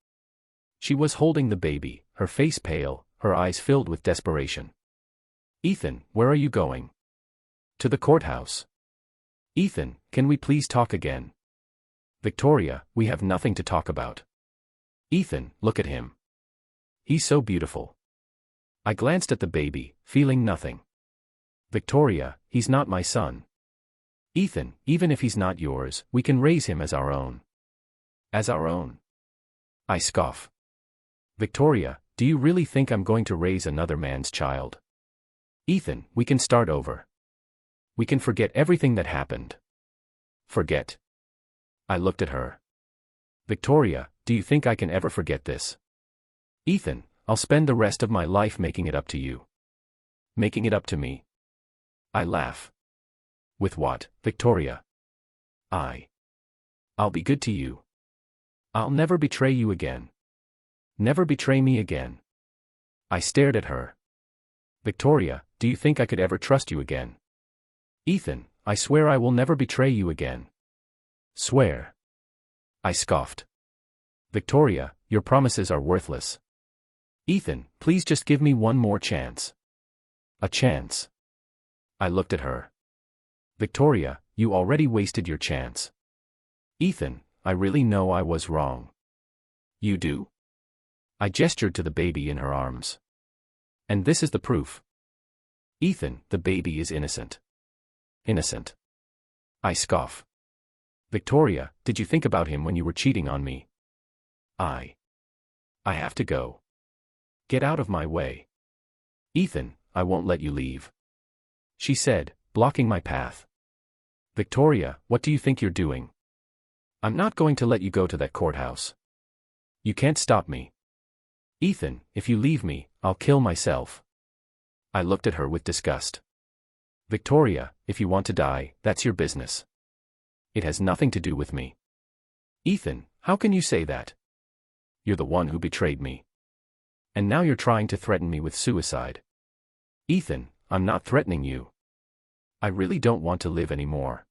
She was holding the baby, her face pale, her eyes filled with desperation. Ethan, where are you going? To the courthouse. Ethan, can we please talk again? Victoria, we have nothing to talk about. Ethan, look at him. He's so beautiful. I glanced at the baby, feeling nothing. Victoria, he's not my son. Ethan, even if he's not yours, we can raise him as our own. As our own? I scoff. Victoria, do you really think I'm going to raise another man's child? Ethan, we can start over. We can forget everything that happened. Forget? I looked at her. Victoria, do you think I can ever forget this? Ethan, I'll spend the rest of my life making it up to you. Making it up to me? I laugh. With what, Victoria? I'll be good to you. I'll never betray you again. Never betray me again. I stared at her. Victoria, do you think I could ever trust you again? Ethan, I swear I will never betray you again. Swear. I scoffed. Victoria, your promises are worthless. Ethan, please just give me one more chance. A chance. I looked at her. Victoria, you already wasted your chance. Ethan, I really know I was wrong. You do? I gestured to the baby in her arms. And this is the proof. Ethan, the baby is innocent. Innocent. I scoff. Victoria, did you think about him when you were cheating on me? I have to go. Get out of my way. Ethan, I won't let you leave. She said, blocking my path. Victoria, what do you think you're doing? I'm not going to let you go to that courthouse. You can't stop me. Ethan, if you leave me, I'll kill myself. I looked at her with disgust. Victoria, if you want to die, that's your business. It has nothing to do with me. Ethan, how can you say that? You're the one who betrayed me. And now you're trying to threaten me with suicide. Ethan, I'm not threatening you. I really don't want to live anymore.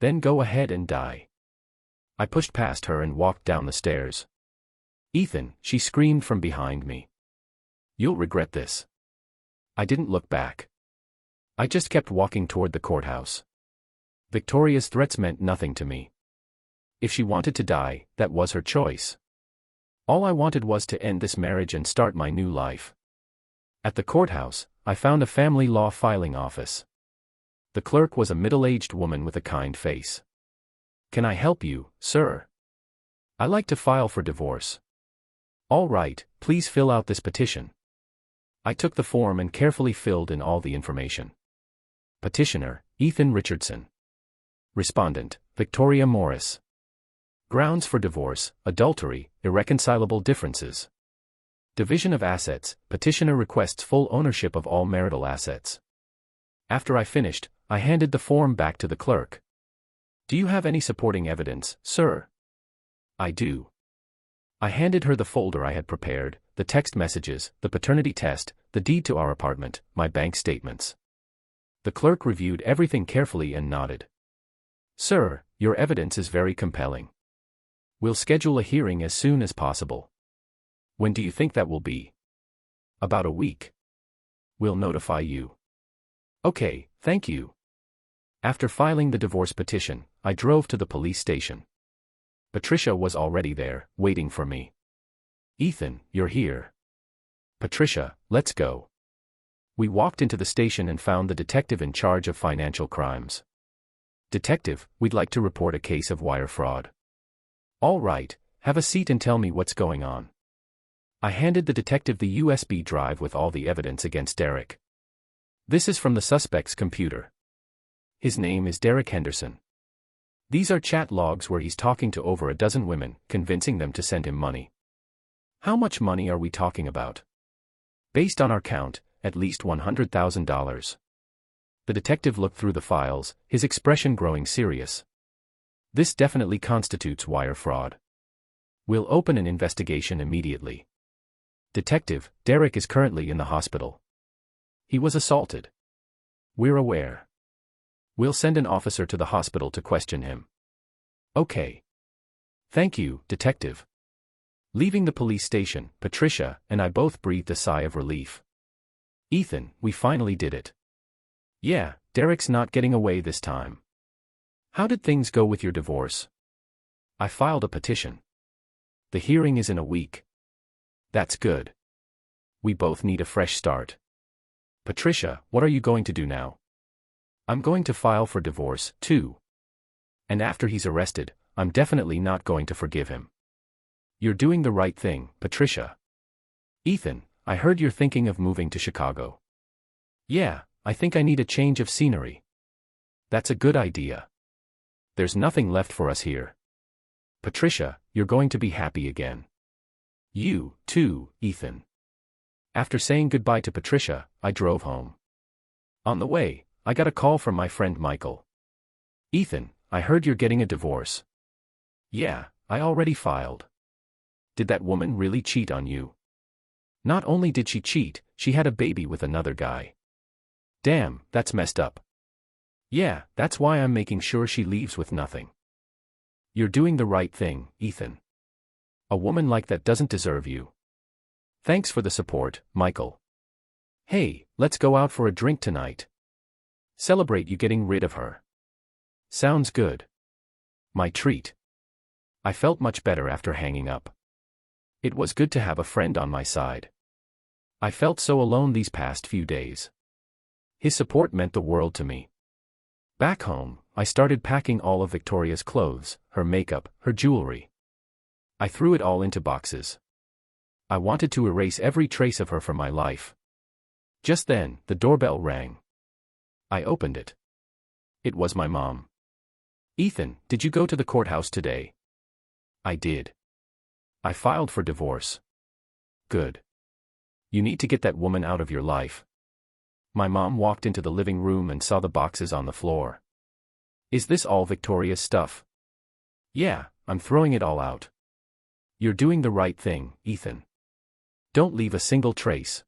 Then go ahead and die. I pushed past her and walked down the stairs. "Ethan," she screamed from behind me. "You'll regret this." I didn't look back. I just kept walking toward the courthouse. Victoria's threats meant nothing to me. If she wanted to die, that was her choice. All I wanted was to end this marriage and start my new life. At the courthouse, I found a family law filing office. The clerk was a middle-aged woman with a kind face. "Can I help you, sir? I like to file for divorce." "All right, please fill out this petition." I took the form and carefully filled in all the information. Petitioner, Ethan Richardson. Respondent, Victoria Morris. Grounds for divorce, adultery, irreconcilable differences. Division of assets, petitioner requests full ownership of all marital assets. After I finished, I handed the form back to the clerk. "Do you have any supporting evidence, sir?" "I do." I handed her the folder I had prepared, the text messages, the paternity test, the deed to our apartment, my bank statements. The clerk reviewed everything carefully and nodded. "Sir, your evidence is very compelling. We'll schedule a hearing as soon as possible." "When do you think that will be?" "About a week. We'll notify you." "Okay, thank you." After filing the divorce petition, I drove to the police station. Patricia was already there, waiting for me. "Ethan, you're here." "Patricia, let's go." We walked into the station and found the detective in charge of financial crimes. "Detective, we'd like to report a case of wire fraud." "All right, have a seat and tell me what's going on." I handed the detective the USB drive with all the evidence against Derek. "This is from the suspect's computer. His name is Derek Henderson. These are chat logs where he's talking to over a dozen women, convincing them to send him money." "How much money are we talking about?" "Based on our count, at least $100,000. The detective looked through the files, his expression growing serious. "This definitely constitutes wire fraud. We'll open an investigation immediately." "Detective, Derek is currently in the hospital. He was assaulted." "We're aware. We'll send an officer to the hospital to question him." "Okay. Thank you, Detective." Leaving the police station, Patricia and I both breathed a sigh of relief. "Ethan, we finally did it." "Yeah, Derek's not getting away this time." "How did things go with your divorce?" "I filed a petition. The hearing is in a week." "That's good. We both need a fresh start." "Patricia, what are you going to do now?" "I'm going to file for divorce, too. And after he's arrested, I'm definitely not going to forgive him." "You're doing the right thing, Patricia." "Ethan, I heard you're thinking of moving to Chicago." "Yeah, I think I need a change of scenery." "That's a good idea. There's nothing left for us here." "Patricia, you're going to be happy again." "You, too, Ethan." After saying goodbye to Patricia, I drove home. On the way, I got a call from my friend Michael. "Ethan, I heard you're getting a divorce." "Yeah, I already filed." "Did that woman really cheat on you?" "Not only did she cheat, she had a baby with another guy." "Damn, that's messed up." "Yeah, that's why I'm making sure she leaves with nothing." "You're doing the right thing, Ethan. A woman like that doesn't deserve you." "Thanks for the support, Michael." "Hey, let's go out for a drink tonight. Celebrate you getting rid of her." "Sounds good." My treat. I felt much better after hanging up. It was good to have a friend on my side. I felt so alone these past few days. His support meant the world to me. Back home, I started packing all of Victoria's clothes, her makeup, her jewelry. I threw it all into boxes. I wanted to erase every trace of her from my life. Just then, the doorbell rang. I opened it. It was my mom. "Ethan, did you go to the courthouse today?" "I did. I filed for divorce." "Good. You need to get that woman out of your life." My mom walked into the living room and saw the boxes on the floor. "Is this all Victoria's stuff?" "Yeah, I'm throwing it all out." "You're doing the right thing, Ethan. Don't leave a single trace."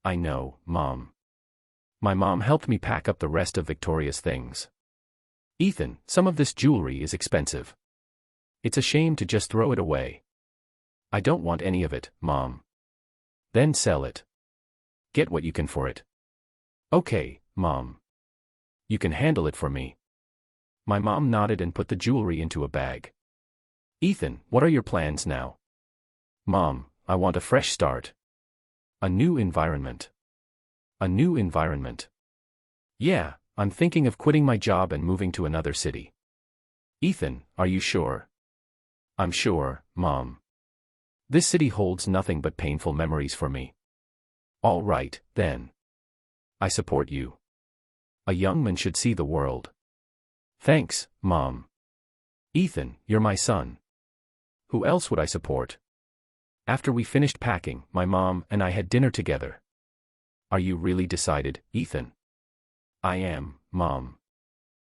"I know, Mom." My mom helped me pack up the rest of Victoria's things. "Ethan, some of this jewelry is expensive. It's a shame to just throw it away. I don't want any of it, Mom. Then sell it. Get what you can for it. Okay, Mom. You can handle it for me. My mom nodded and put the jewelry into a bag. Ethan, what are your plans now? Mom, I want a fresh start. A new environment. A new environment. Yeah, I'm thinking of quitting my job and moving to another city. Ethan, are you sure? I'm sure, Mom. This city holds nothing but painful memories for me. All right, then. I support you. A young man should see the world. Thanks, Mom. Ethan, you're my son. Who else would I support? After we finished packing, my mom and I had dinner together. Are you really decided, Ethan? I am, Mom.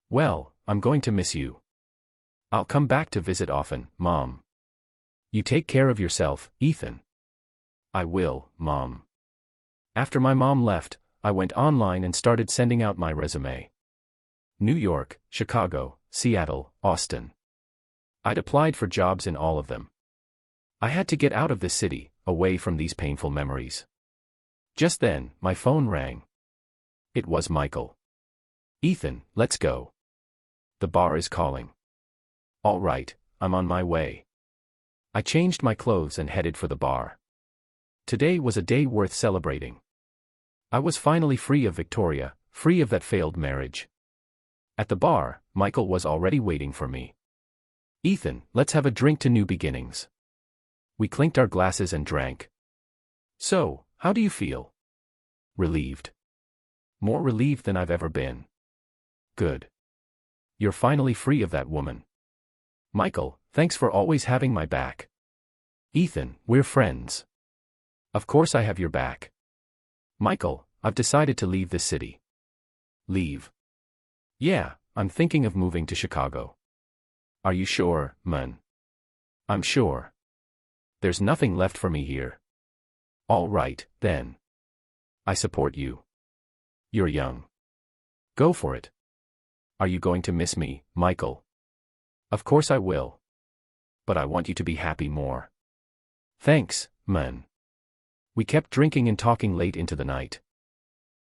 Well, I'm going to miss you. I'll come back to visit often, Mom. You take care of yourself, Ethan. I will, Mom. After my mom left, I went online and started sending out my resume. New York, Chicago, Seattle, Austin. I'd applied for jobs in all of them. I had to get out of this city, away from these painful memories. Just then, my phone rang. It was Michael. Ethan, let's go. The bar is calling. All right, I'm on my way. I changed my clothes and headed for the bar. Today was a day worth celebrating. I was finally free of Victoria, free of that failed marriage. At the bar, Michael was already waiting for me. Ethan, let's have a drink to new beginnings. We clinked our glasses and drank. So, how do you feel? Relieved. More relieved than I've ever been. Good. You're finally free of that woman. Michael, thanks for always having my back. Ethan, we're friends. Of course I have your back. Michael, I've decided to leave this city. Leave? Yeah, I'm thinking of moving to Chicago. Are you sure, man? I'm sure. There's nothing left for me here. All right, then. I support you. You're young. Go for it. Are you going to miss me, Michael? Of course I will. But I want you to be happy more. Thanks, man. We kept drinking and talking late into the night.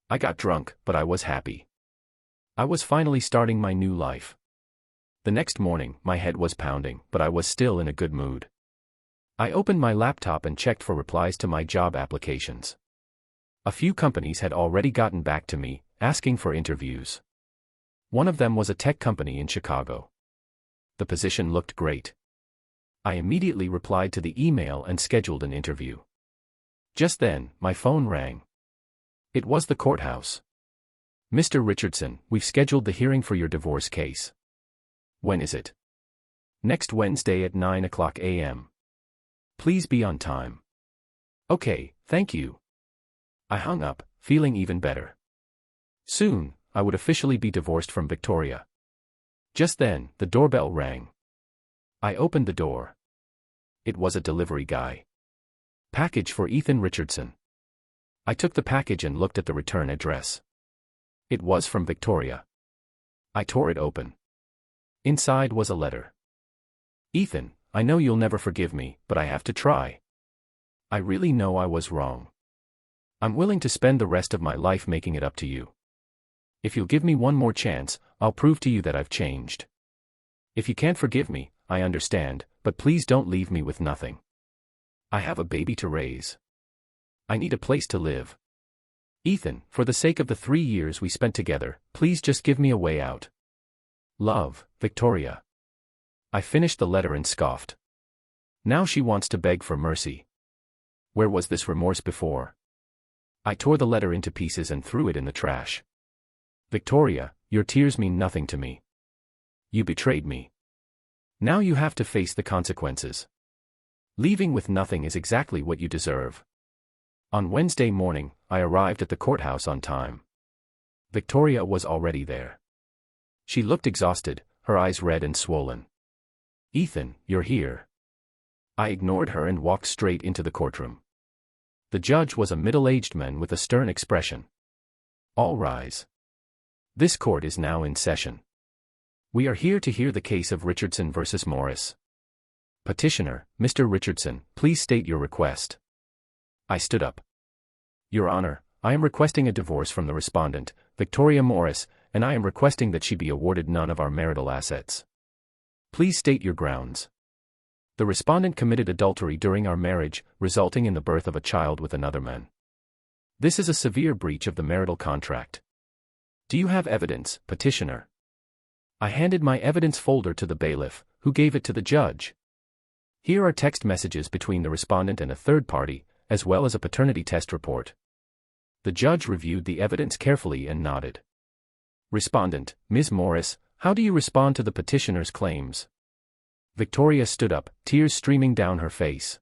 I got drunk, but I was happy. I was finally starting my new life. The next morning, my head was pounding, but I was still in a good mood. I opened my laptop and checked for replies to my job applications. A few companies had already gotten back to me, asking for interviews. One of them was a tech company in Chicago. The position looked great. I immediately replied to the email and scheduled an interview. Just then, my phone rang. It was the courthouse. Mr. Richardson, we've scheduled the hearing for your divorce case. When is it? Next Wednesday at 9:00 a.m. Please be on time. Okay, thank you. I hung up, feeling even better. Soon, I would officially be divorced from Victoria. Just then, the doorbell rang. I opened the door. It was a delivery guy. Package for Ethan Richardson. I took the package and looked at the return address. It was from Victoria. I tore it open. Inside was a letter. Ethan, I know you'll never forgive me, but I have to try. I really know I was wrong. I'm willing to spend the rest of my life making it up to you. If you'll give me one more chance, I'll prove to you that I've changed. If you can't forgive me, I understand, but please don't leave me with nothing. I have a baby to raise. I need a place to live. Ethan, for the sake of the 3 years we spent together, please just give me a way out. Love, Victoria. I finished the letter and scoffed. Now she wants to beg for mercy. Where was this remorse before? I tore the letter into pieces and threw it in the trash. Victoria, your tears mean nothing to me. You betrayed me. Now you have to face the consequences. Leaving with nothing is exactly what you deserve. On Wednesday morning, I arrived at the courthouse on time. Victoria was already there. She looked exhausted, her eyes red and swollen. Ethan, you're here. I ignored her and walked straight into the courtroom. The judge was a middle-aged man with a stern expression. All rise. This court is now in session. We are here to hear the case of Richardson versus Morris. Petitioner, Mr. Richardson, please state your request. I stood up. Your Honor, I am requesting a divorce from the respondent, Victoria Morris, and I am requesting that she be awarded none of our marital assets. Please state your grounds. The respondent committed adultery during our marriage, resulting in the birth of a child with another man. This is a severe breach of the marital contract. Do you have evidence, petitioner? I handed my evidence folder to the bailiff, who gave it to the judge. Here are text messages between the respondent and a third party, as well as a paternity test report. The judge reviewed the evidence carefully and nodded. Respondent, Ms. Morris, how do you respond to the petitioner's claims? Victoria stood up, tears streaming down her face.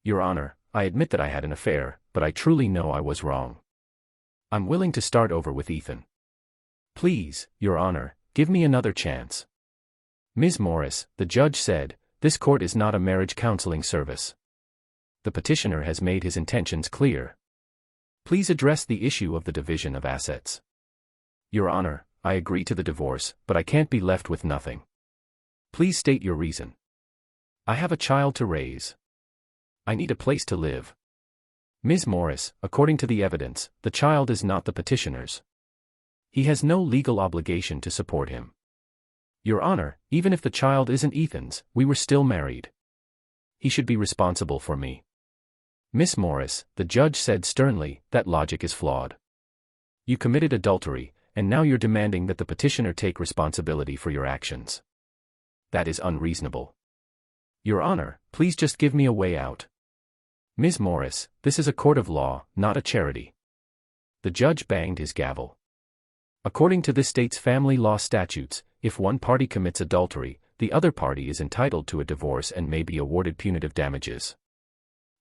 Your Honor, I admit that I had an affair, but I truly know I was wrong. I'm willing to start over with Ethan. Please, Your Honor, give me another chance. Ms. Morris, the judge said, this court is not a marriage counseling service. The petitioner has made his intentions clear. Please address the issue of the division of assets. Your Honor, I agree to the divorce, but I can't be left with nothing. Please state your reason. I have a child to raise. I need a place to live. Ms. Morris, according to the evidence, the child is not the petitioner's. He has no legal obligation to support him. Your Honor, even if the child isn't Ethan's, we were still married. He should be responsible for me. Miss Morris, the judge said sternly, that logic is flawed. You committed adultery, and now you're demanding that the petitioner take responsibility for your actions. That is unreasonable. Your Honor, please just give me a way out. Ms. Morris, this is a court of law, not a charity. The judge banged his gavel. According to this state's family law statutes, if one party commits adultery, the other party is entitled to a divorce and may be awarded punitive damages.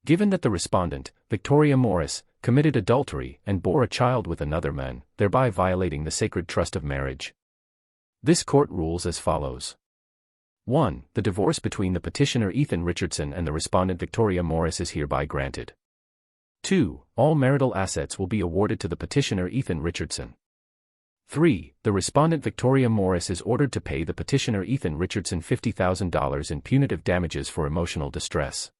Given that the respondent, Victoria Morris, committed adultery and bore a child with another man, thereby violating the sacred trust of marriage, this court rules as follows. 1. The divorce between the petitioner Ethan Richardson and the respondent Victoria Morris is hereby granted. 2. All marital assets will be awarded to the petitioner Ethan Richardson. 3. The respondent Victoria Morris is ordered to pay the petitioner Ethan Richardson $50,000 in punitive damages for emotional distress.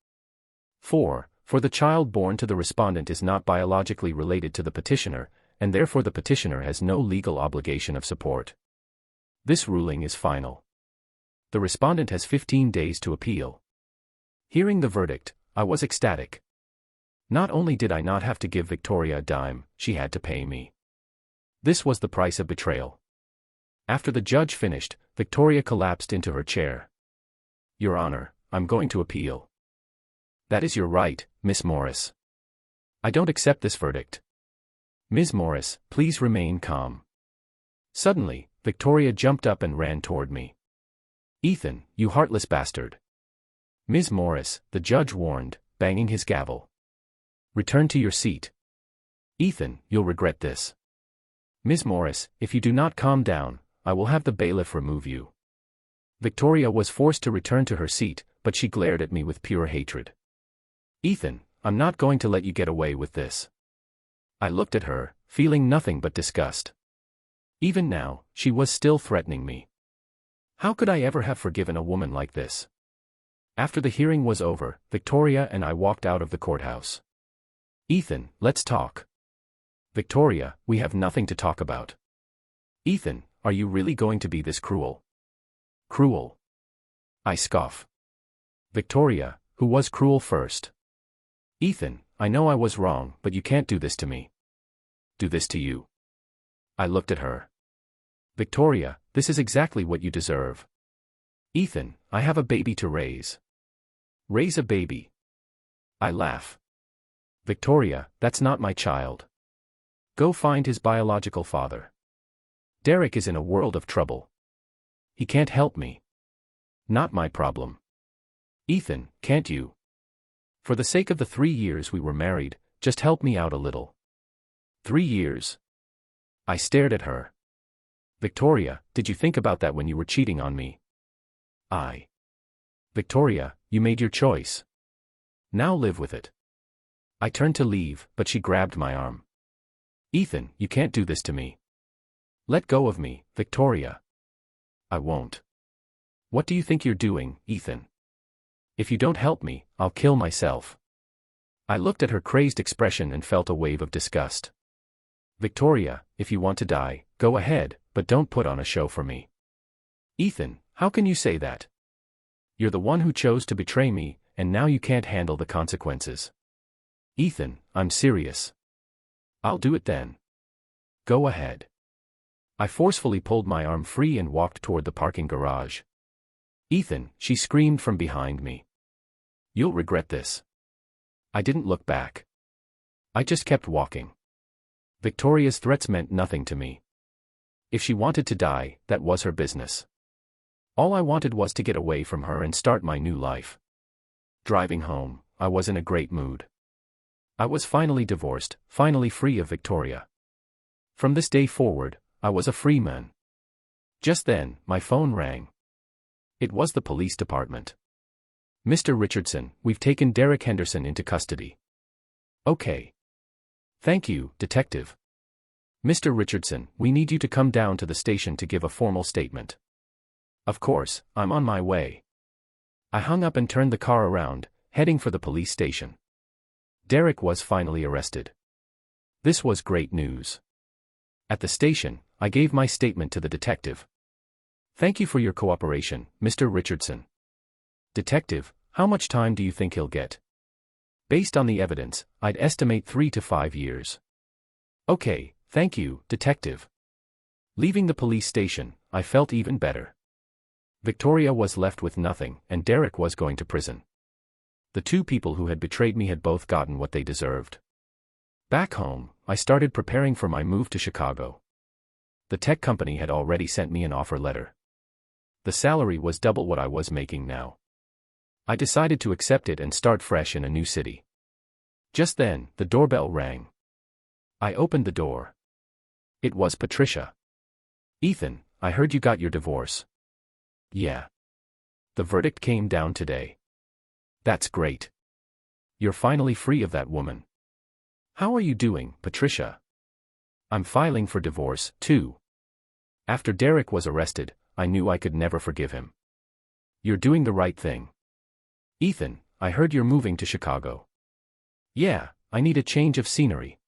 4. For the child born to the respondent is not biologically related to the petitioner, and therefore the petitioner has no legal obligation of support. This ruling is final. The respondent has 15 days to appeal. Hearing the verdict, I was ecstatic. Not only did I not have to give Victoria a dime, she had to pay me. This was the price of betrayal. After the judge finished, Victoria collapsed into her chair. Your Honor, I'm going to appeal. That is your right, Miss Morris. I don't accept this verdict. Ms. Morris, please remain calm. Suddenly, Victoria jumped up and ran toward me. Ethan, you heartless bastard. Ms. Morris, the judge warned, banging his gavel. Return to your seat. Ethan, you'll regret this. Ms. Morris, if you do not calm down, I will have the bailiff remove you. Victoria was forced to return to her seat, but she glared at me with pure hatred. Ethan, I'm not going to let you get away with this. I looked at her, feeling nothing but disgust. Even now, she was still threatening me. How could I ever have forgiven a woman like this? After the hearing was over, Victoria and I walked out of the courthouse. Ethan, let's talk. Victoria, we have nothing to talk about. Ethan, are you really going to be this cruel? Cruel? I scoff. Victoria, who was cruel first? Ethan, I know I was wrong, but you can't do this to me. Do this to you. I looked at her. Victoria, this is exactly what you deserve. Ethan, I have a baby to raise. Raise a baby. I laugh. Victoria, that's not my child. Go find his biological father. Derek is in a world of trouble. He can't help me. Not my problem. Ethan, can't you? For the sake of the 3 years we were married, just help me out a little. 3 years. I stared at her. Victoria, did you think about that when you were cheating on me? Victoria, you made your choice. Now live with it. I turned to leave, but she grabbed my arm. Ethan, you can't do this to me. Let go of me, Victoria. I won't. What do you think you're doing, Ethan? If you don't help me, I'll kill myself. I looked at her crazed expression and felt a wave of disgust. Victoria, if you want to die, go ahead, but don't put on a show for me. Ethan, how can you say that? You're the one who chose to betray me, and now you can't handle the consequences. Ethan, I'm serious. I'll do it then. Go ahead. I forcefully pulled my arm free and walked toward the parking garage. Ethan, she screamed from behind me. You'll regret this. I didn't look back. I just kept walking. Victoria's threats meant nothing to me. If she wanted to die, that was her business. All I wanted was to get away from her and start my new life. Driving home, I was in a great mood. I was finally divorced, finally free of Victoria. From this day forward, I was a free man. Just then, my phone rang. It was the police department. Mr. Richardson, we've taken Derek Henderson into custody. Okay. Thank you, Detective. Mr. Richardson, we need you to come down to the station to give a formal statement. Of course, I'm on my way. I hung up and turned the car around, heading for the police station. Derek was finally arrested. This was great news. At the station, I gave my statement to the detective. Thank you for your cooperation, Mr. Richardson. Detective, how much time do you think he'll get? Based on the evidence, I'd estimate 3 to 5 years. Okay, thank you, Detective. Leaving the police station, I felt even better. Victoria was left with nothing, and Derek was going to prison. The two people who had betrayed me had both gotten what they deserved. Back home, I started preparing for my move to Chicago. The tech company had already sent me an offer letter. The salary was double what I was making now. I decided to accept it and start fresh in a new city. Just then, the doorbell rang. I opened the door. It was Patricia. Ethan, I heard you got your divorce. Yeah. The verdict came down today. That's great. You're finally free of that woman. How are you doing, Patricia? I'm filing for divorce, too. After Derek was arrested, I knew I could never forgive him. You're doing the right thing. Ethan, I heard you're moving to Chicago. Yeah, I need a change of scenery.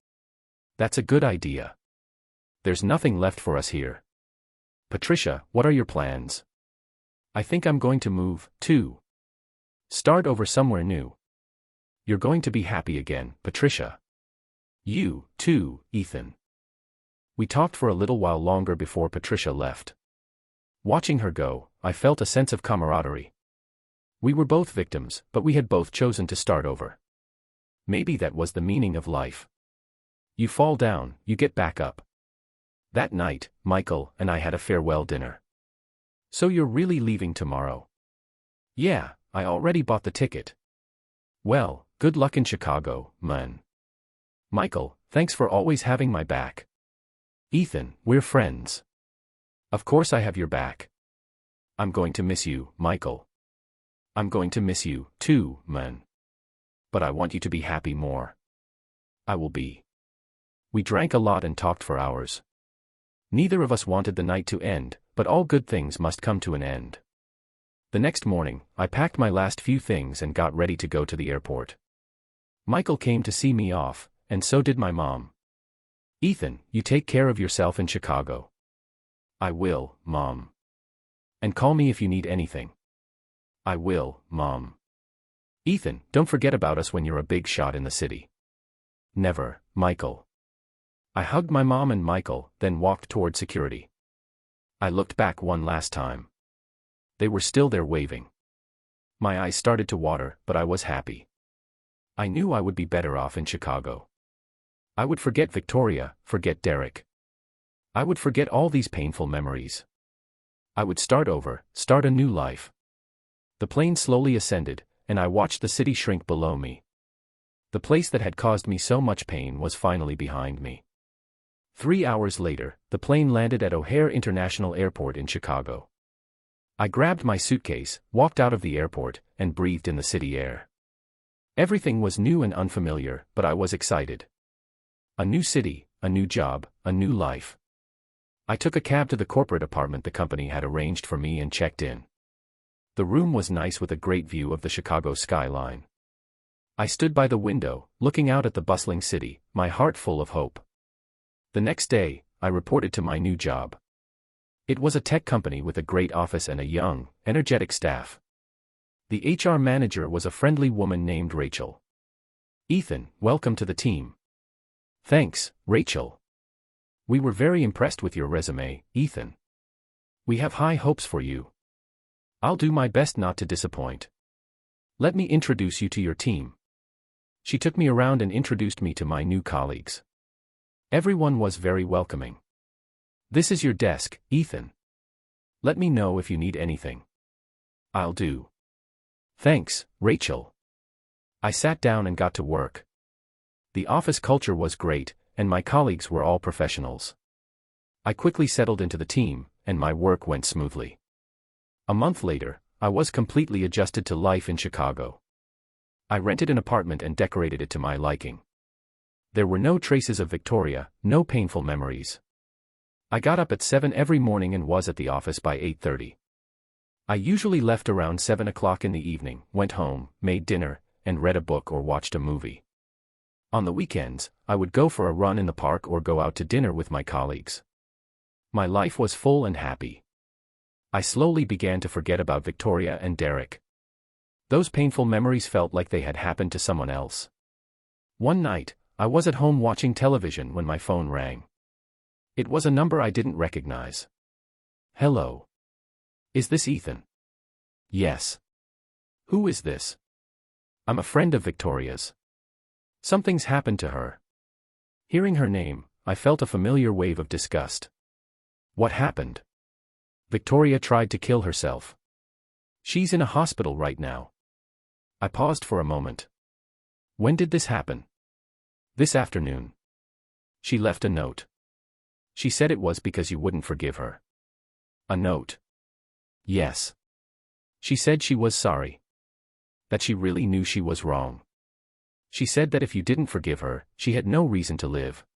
That's a good idea. There's nothing left for us here. Patricia, what are your plans? I think I'm going to move, too. Start over somewhere new. You're going to be happy again, Patricia. You, too, Ethan. We talked for a little while longer before Patricia left. Watching her go, I felt a sense of camaraderie. We were both victims, but we had both chosen to start over. Maybe that was the meaning of life. You fall down, you get back up. That night, Michael and I had a farewell dinner. So you're really leaving tomorrow? Yeah, I already bought the ticket. Well, good luck in Chicago, man. Michael, thanks for always having my back. Ethan, we're friends. Of course I have your back. I'm going to miss you, Michael. I'm going to miss you, too, man. But I want you to be happy more. I will be. We drank a lot and talked for hours. Neither of us wanted the night to end, but all good things must come to an end. The next morning, I packed my last few things and got ready to go to the airport. Michael came to see me off, and so did my mom. Ethan, you take care of yourself in Chicago. I will, Mom. And call me if you need anything. I will, Mom. Ethan, don't forget about us when you're a big shot in the city. Never, Michael. I hugged my mom and Michael, then walked toward security. I looked back one last time. They were still there waving. My eyes started to water, but I was happy. I knew I would be better off in Chicago. I would forget Victoria, forget Derek. I would forget all these painful memories. I would start over, start a new life. The plane slowly ascended, and I watched the city shrink below me. The place that had caused me so much pain was finally behind me. 3 hours later, the plane landed at O'Hare International Airport in Chicago. I grabbed my suitcase, walked out of the airport, and breathed in the city air. Everything was new and unfamiliar, but I was excited. A new city, a new job, a new life. I took a cab to the corporate apartment the company had arranged for me and checked in. The room was nice with a great view of the Chicago skyline. I stood by the window, looking out at the bustling city, my heart full of hope. The next day, I reported to my new job. It was a tech company with a great office and a young, energetic staff. The HR manager was a friendly woman named Rachel. "Ethan, welcome to the team." "Thanks, Rachel. We were very impressed with your resume, Ethan. We have high hopes for you. I'll do my best not to disappoint. Let me introduce you to your team." She took me around and introduced me to my new colleagues. Everyone was very welcoming. "This is your desk, Ethan. Let me know if you need anything." "I'll do." "Thanks, Rachel." I sat down and got to work. The office culture was great, and my colleagues were all professionals. I quickly settled into the team, and my work went smoothly. A month later, I was completely adjusted to life in Chicago. I rented an apartment and decorated it to my liking. There were no traces of Victoria, no painful memories. I got up at 7 every morning and was at the office by 8:30. I usually left around 7 o'clock in the evening, went home, made dinner, and read a book or watched a movie. On the weekends, I would go for a run in the park or go out to dinner with my colleagues. My life was full and happy. I slowly began to forget about Victoria and Derek. Those painful memories felt like they had happened to someone else. One night, I was at home watching television when my phone rang. It was a number I didn't recognize. "Hello. Is this Ethan?" "Yes." "Who is this?" "I'm a friend of Victoria's. Something's happened to her." Hearing her name, I felt a familiar wave of disgust. "What happened?" "Victoria tried to kill herself. She's in a hospital right now." I paused for a moment. "When did this happen?" "This afternoon. She left a note. She said it was because you wouldn't forgive her." "A note?" "Yes. She said she was sorry. That she really knew she was wrong. She said that if you didn't forgive her, she had no reason to live."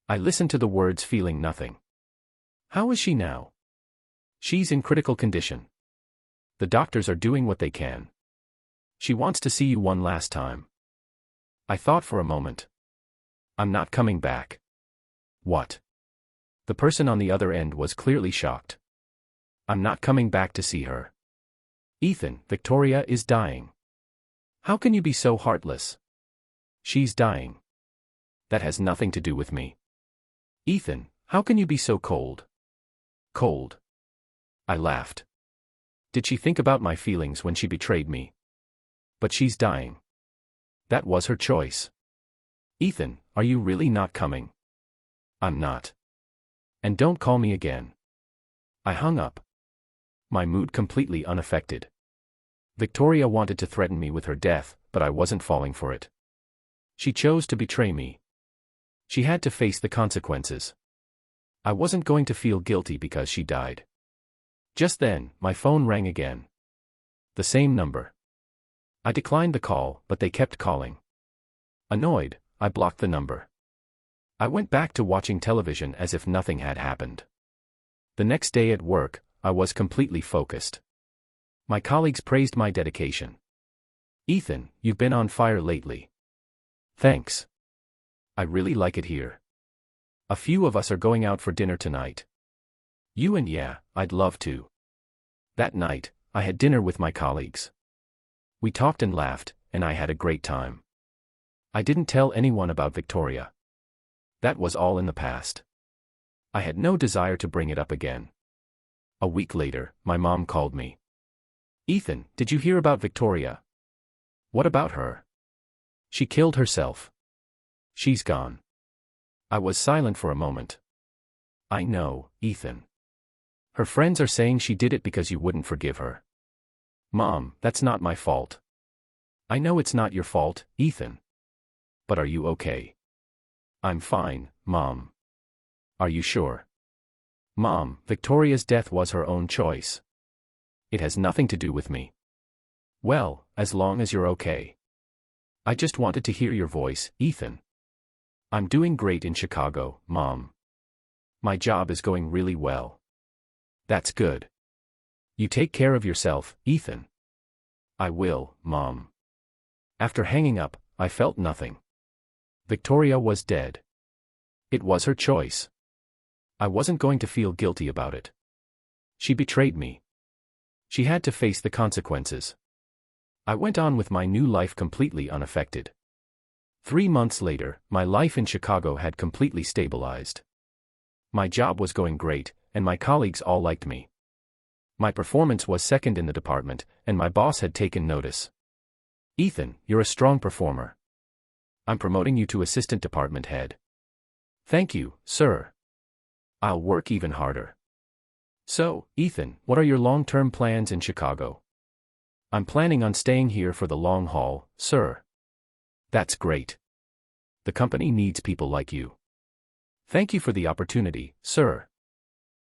I listened to the words feeling nothing. "How is she now?" "She's in critical condition. The doctors are doing what they can. She wants to see you one last time." I thought for a moment. "I'm not coming back." "What?" The person on the other end was clearly shocked. "I'm not coming back to see her." "Ethan, Victoria is dying. How can you be so heartless?" "She's dying. That has nothing to do with me." "Ethan, how can you be so cold?" "Cold?" I laughed. Did she think about my feelings when she betrayed me? But she's dying. That was her choice. "Ethan, are you really not coming?" "I'm not. And don't call me again." I hung up. My mood completely unaffected. Victoria wanted to threaten me with her death, but I wasn't falling for it. She chose to betray me. She had to face the consequences. I wasn't going to feel guilty because she died. Just then, my phone rang again. The same number. I declined the call, but they kept calling. Annoyed, I blocked the number. I went back to watching television as if nothing had happened. The next day at work, I was completely focused. My colleagues praised my dedication. "Ethan, you've been on fire lately." "Thanks. I really like it here. A few of us are going out for dinner tonight." "You and yeah, I'd love to." That night, I had dinner with my colleagues. We talked and laughed, and I had a great time. I didn't tell anyone about Victoria. That was all in the past. I had no desire to bring it up again. A week later, my mom called me. "Ethan, did you hear about Victoria?" "What about her?" "She killed herself. She's gone." I was silent for a moment. "I know, Ethan. Her friends are saying she did it because you wouldn't forgive her." "Mom, that's not my fault." "I know it's not your fault, Ethan. But are you okay?" "I'm fine, Mom." "Are you sure?" "Mom, Victoria's death was her own choice. It has nothing to do with me." "Well, as long as you're okay." "I just wanted to hear your voice, Ethan." "I'm doing great in Chicago, Mom. My job is going really well." "That's good. You take care of yourself, Ethan. I will, Mom. After hanging up, I felt nothing. Victoria was dead. It was her choice. I wasn't going to feel guilty about it. She betrayed me. She had to face the consequences. I went on with my new life completely unaffected. 3 months later, my life in Chicago had completely stabilized. My job was going great, and my colleagues all liked me. My performance was second in the department, and my boss had taken notice. Ethan, you're a strong performer. I'm promoting you to assistant department head. Thank you, sir. I'll work even harder. So, Ethan, what are your long-term plans in Chicago? I'm planning on staying here for the long haul, sir. That's great. The company needs people like you. Thank you for the opportunity, sir.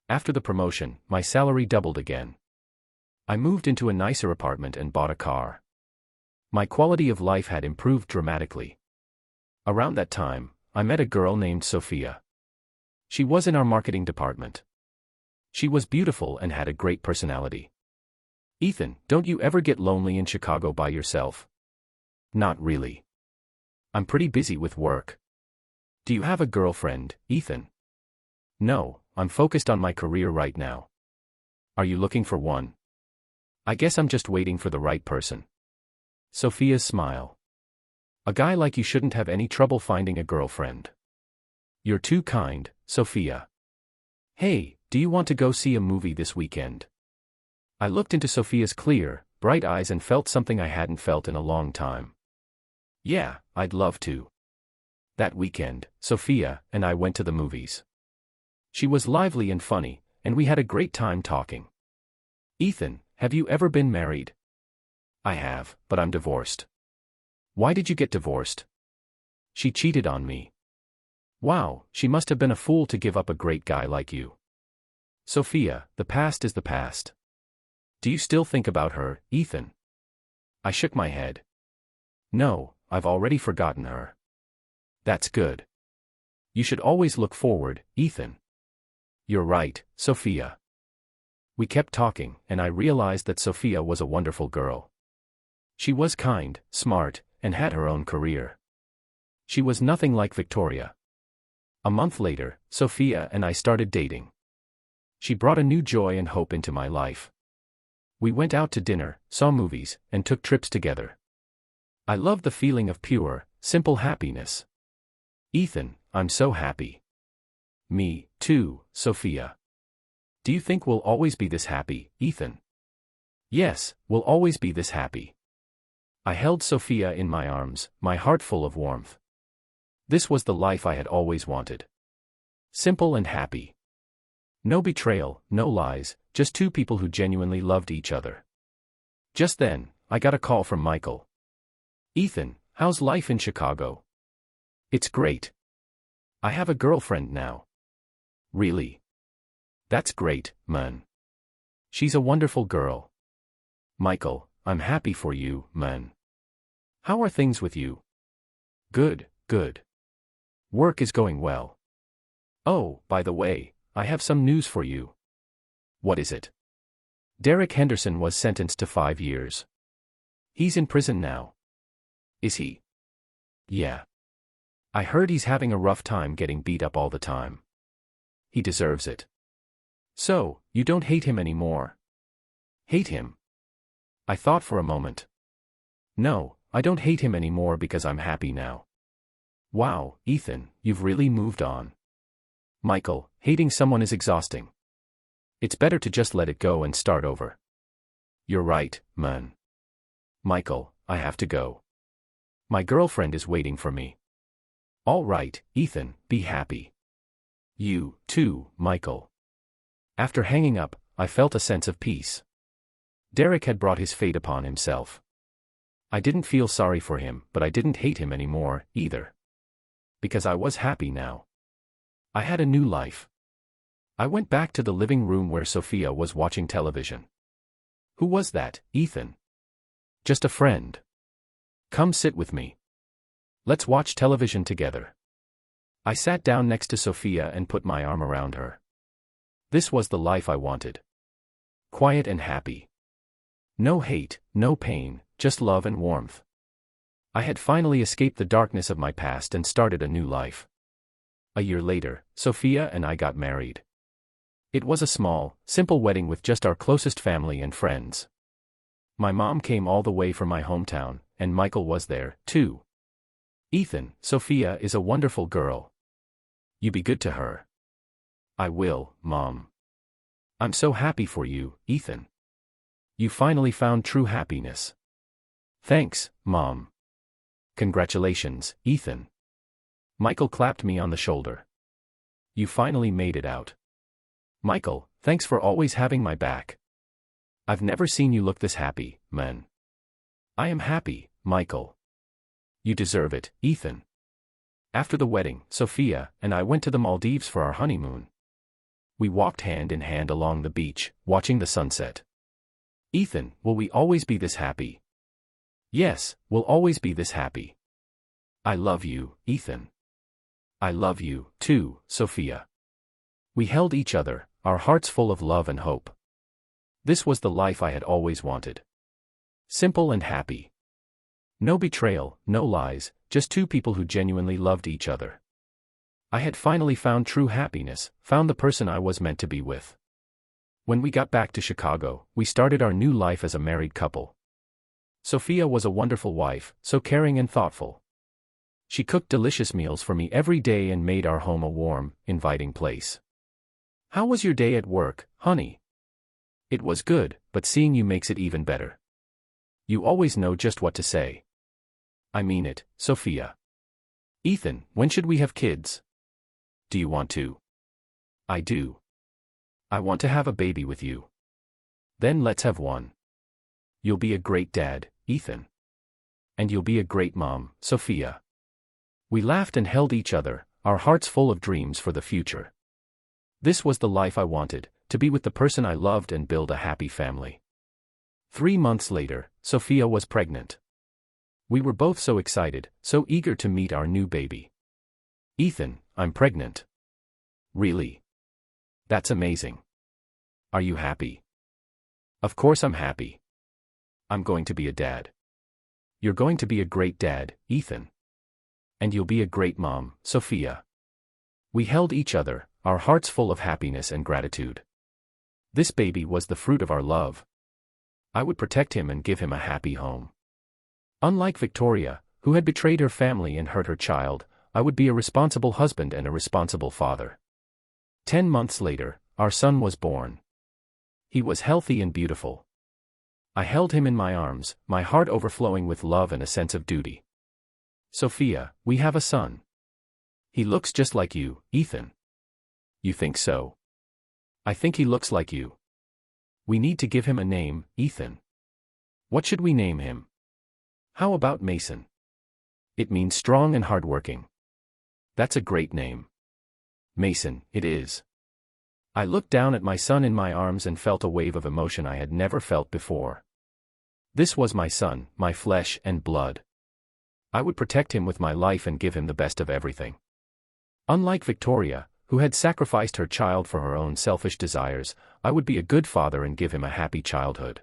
After the promotion, my salary doubled again. I moved into a nicer apartment and bought a car. My quality of life had improved dramatically. Around that time, I met a girl named Sophia. She was in our marketing department. She was beautiful and had a great personality. Ethan, don't you ever get lonely in Chicago by yourself? Not really. I'm pretty busy with work. Do you have a girlfriend, Ethan? No, I'm focused on my career right now. Are you looking for one? I guess I'm just waiting for the right person. Sophia's smile. A guy like you shouldn't have any trouble finding a girlfriend. You're too kind, Sophia. Hey, do you want to go see a movie this weekend? I looked into Sophia's clear, bright eyes and felt something I hadn't felt in a long time. Yeah, I'd love to. That weekend, Sophia and I went to the movies. She was lively and funny, and we had a great time talking. Ethan, have you ever been married? I have, but I'm divorced. Why did you get divorced? She cheated on me. Wow, she must have been a fool to give up a great guy like you. Sophia, the past is the past. Do you still think about her, Ethan? I shook my head. No, I've already forgotten her. That's good. You should always look forward, Ethan. You're right, Sophia. We kept talking, and I realized that Sophia was a wonderful girl. She was kind, smart, and had her own career. She was nothing like Victoria. A month later, Sophia and I started dating. She brought a new joy and hope into my life. We went out to dinner, saw movies, and took trips together. I loved the feeling of pure, simple happiness. Ethan, I'm so happy. Me, too, Sophia. Do you think we'll always be this happy, Ethan? Yes, we'll always be this happy. I held Sophia in my arms, my heart full of warmth. This was the life I had always wanted. Simple and happy. No betrayal, no lies, just two people who genuinely loved each other. Just then, I got a call from Michael. Ethan, how's life in Chicago? It's great. I have a girlfriend now. Really? That's great, man. She's a wonderful girl. Michael, I'm happy for you, man. How are things with you? Good, good. Work is going well. Oh, by the way, I have some news for you. What is it? Derek Henderson was sentenced to 5 years. He's in prison now. Is he? Yeah. I heard he's having a rough time getting beat up all the time. He deserves it. So, you don't hate him anymore? Hate him? I thought for a moment. No, I don't hate him anymore because I'm happy now. Wow, Ethan, you've really moved on. Michael, hating someone is exhausting. It's better to just let it go and start over. You're right, man. Michael, I have to go. My girlfriend is waiting for me. All right, Ethan, be happy. You, too, Michael. After hanging up, I felt a sense of peace. Derek had brought his fate upon himself. I didn't feel sorry for him, but I didn't hate him anymore, either. Because I was happy now. I had a new life. I went back to the living room where Sophia was watching television. Who was that, Ethan? Just a friend. Come sit with me. Let's watch television together. I sat down next to Sophia and put my arm around her. This was the life I wanted. quiet and happy. No hate, no pain, just love and warmth. I had finally escaped the darkness of my past and started a new life. A year later, Sophia and I got married. It was a small, simple wedding with just our closest family and friends. My mom came all the way from my hometown, and Michael was there, too. Ethan, Sophia is a wonderful girl. You be good to her. I will, Mom. I'm so happy for you, Ethan. You finally found true happiness. Thanks, Mom. Congratulations, Ethan. Michael clapped me on the shoulder. You finally made it out. Michael, thanks for always having my back. I've never seen you look this happy, man. I am happy, Michael. You deserve it, Ethan. After the wedding, Sophia and I went to the Maldives for our honeymoon. We walked hand in hand along the beach, watching the sunset. Ethan, will we always be this happy? Yes, we'll always be this happy. I love you, Ethan. I love you, too, Sophia. We held each other, our hearts full of love and hope. This was the life I had always wanted. Simple and happy. No betrayal, no lies, just two people who genuinely loved each other. I had finally found true happiness, found the person I was meant to be with. When we got back to Chicago, we started our new life as a married couple. Sophia was a wonderful wife, so caring and thoughtful. She cooked delicious meals for me every day and made our home a warm, inviting place. How was your day at work, honey? It was good, but seeing you makes it even better. You always know just what to say. I mean it, Sophia. Ethan, when should we have kids? Do you want to? I do. I want to have a baby with you. Then let's have one. You'll be a great dad, Ethan. And you'll be a great mom, Sophia. We laughed and held each other, our hearts full of dreams for the future. This was the life I wanted, to be with the person I loved and build a happy family. 3 months later, Sophia was pregnant. We were both so excited, so eager to meet our new baby. Ethan, I'm pregnant. Really? That's amazing. Are you happy? Of course I'm happy. I'm going to be a dad. You're going to be a great dad, Ethan. And you'll be a great mom, Sophia. We held each other, our hearts full of happiness and gratitude. This baby was the fruit of our love. I would protect him and give him a happy home. Unlike Victoria, who had betrayed her family and hurt her child, I would be a responsible husband and a responsible father. 10 months later, our son was born. He was healthy and beautiful. I held him in my arms, my heart overflowing with love and a sense of duty. Sophia, we have a son. He looks just like you, Ethan. You think so? I think he looks like you. We need to give him a name, Ethan. What should we name him? How about Mason? It means strong and hardworking. That's a great name. Mason, it is. I looked down at my son in my arms and felt a wave of emotion I had never felt before. This was my son, my flesh and blood. I would protect him with my life and give him the best of everything. Unlike Victoria, who had sacrificed her child for her own selfish desires, I would be a good father and give him a happy childhood.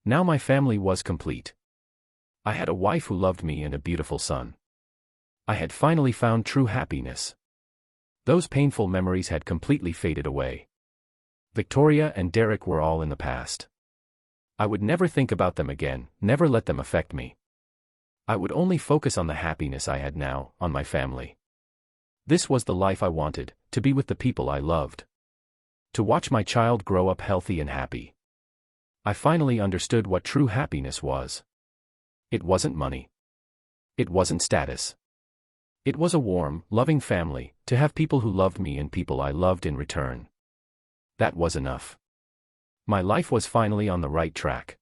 Now my family was complete. I had a wife who loved me and a beautiful son. I had finally found true happiness. Those painful memories had completely faded away. Victoria and Derek were all in the past. I would never think about them again, never let them affect me. I would only focus on the happiness I had now, on my family. This was the life I wanted, to be with the people I loved. To watch my child grow up healthy and happy. I finally understood what true happiness was. It wasn't money. It wasn't status. It was a warm, loving family, to have people who loved me and people I loved in return. That was enough. My life was finally on the right track.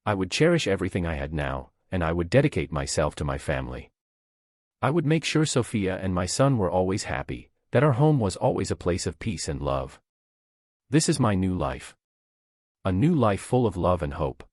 I would cherish everything I had now, and I would dedicate myself to my family. I would make sure Sophia and my son were always happy, that our home was always a place of peace and love. This is my new life. A new life full of love and hope.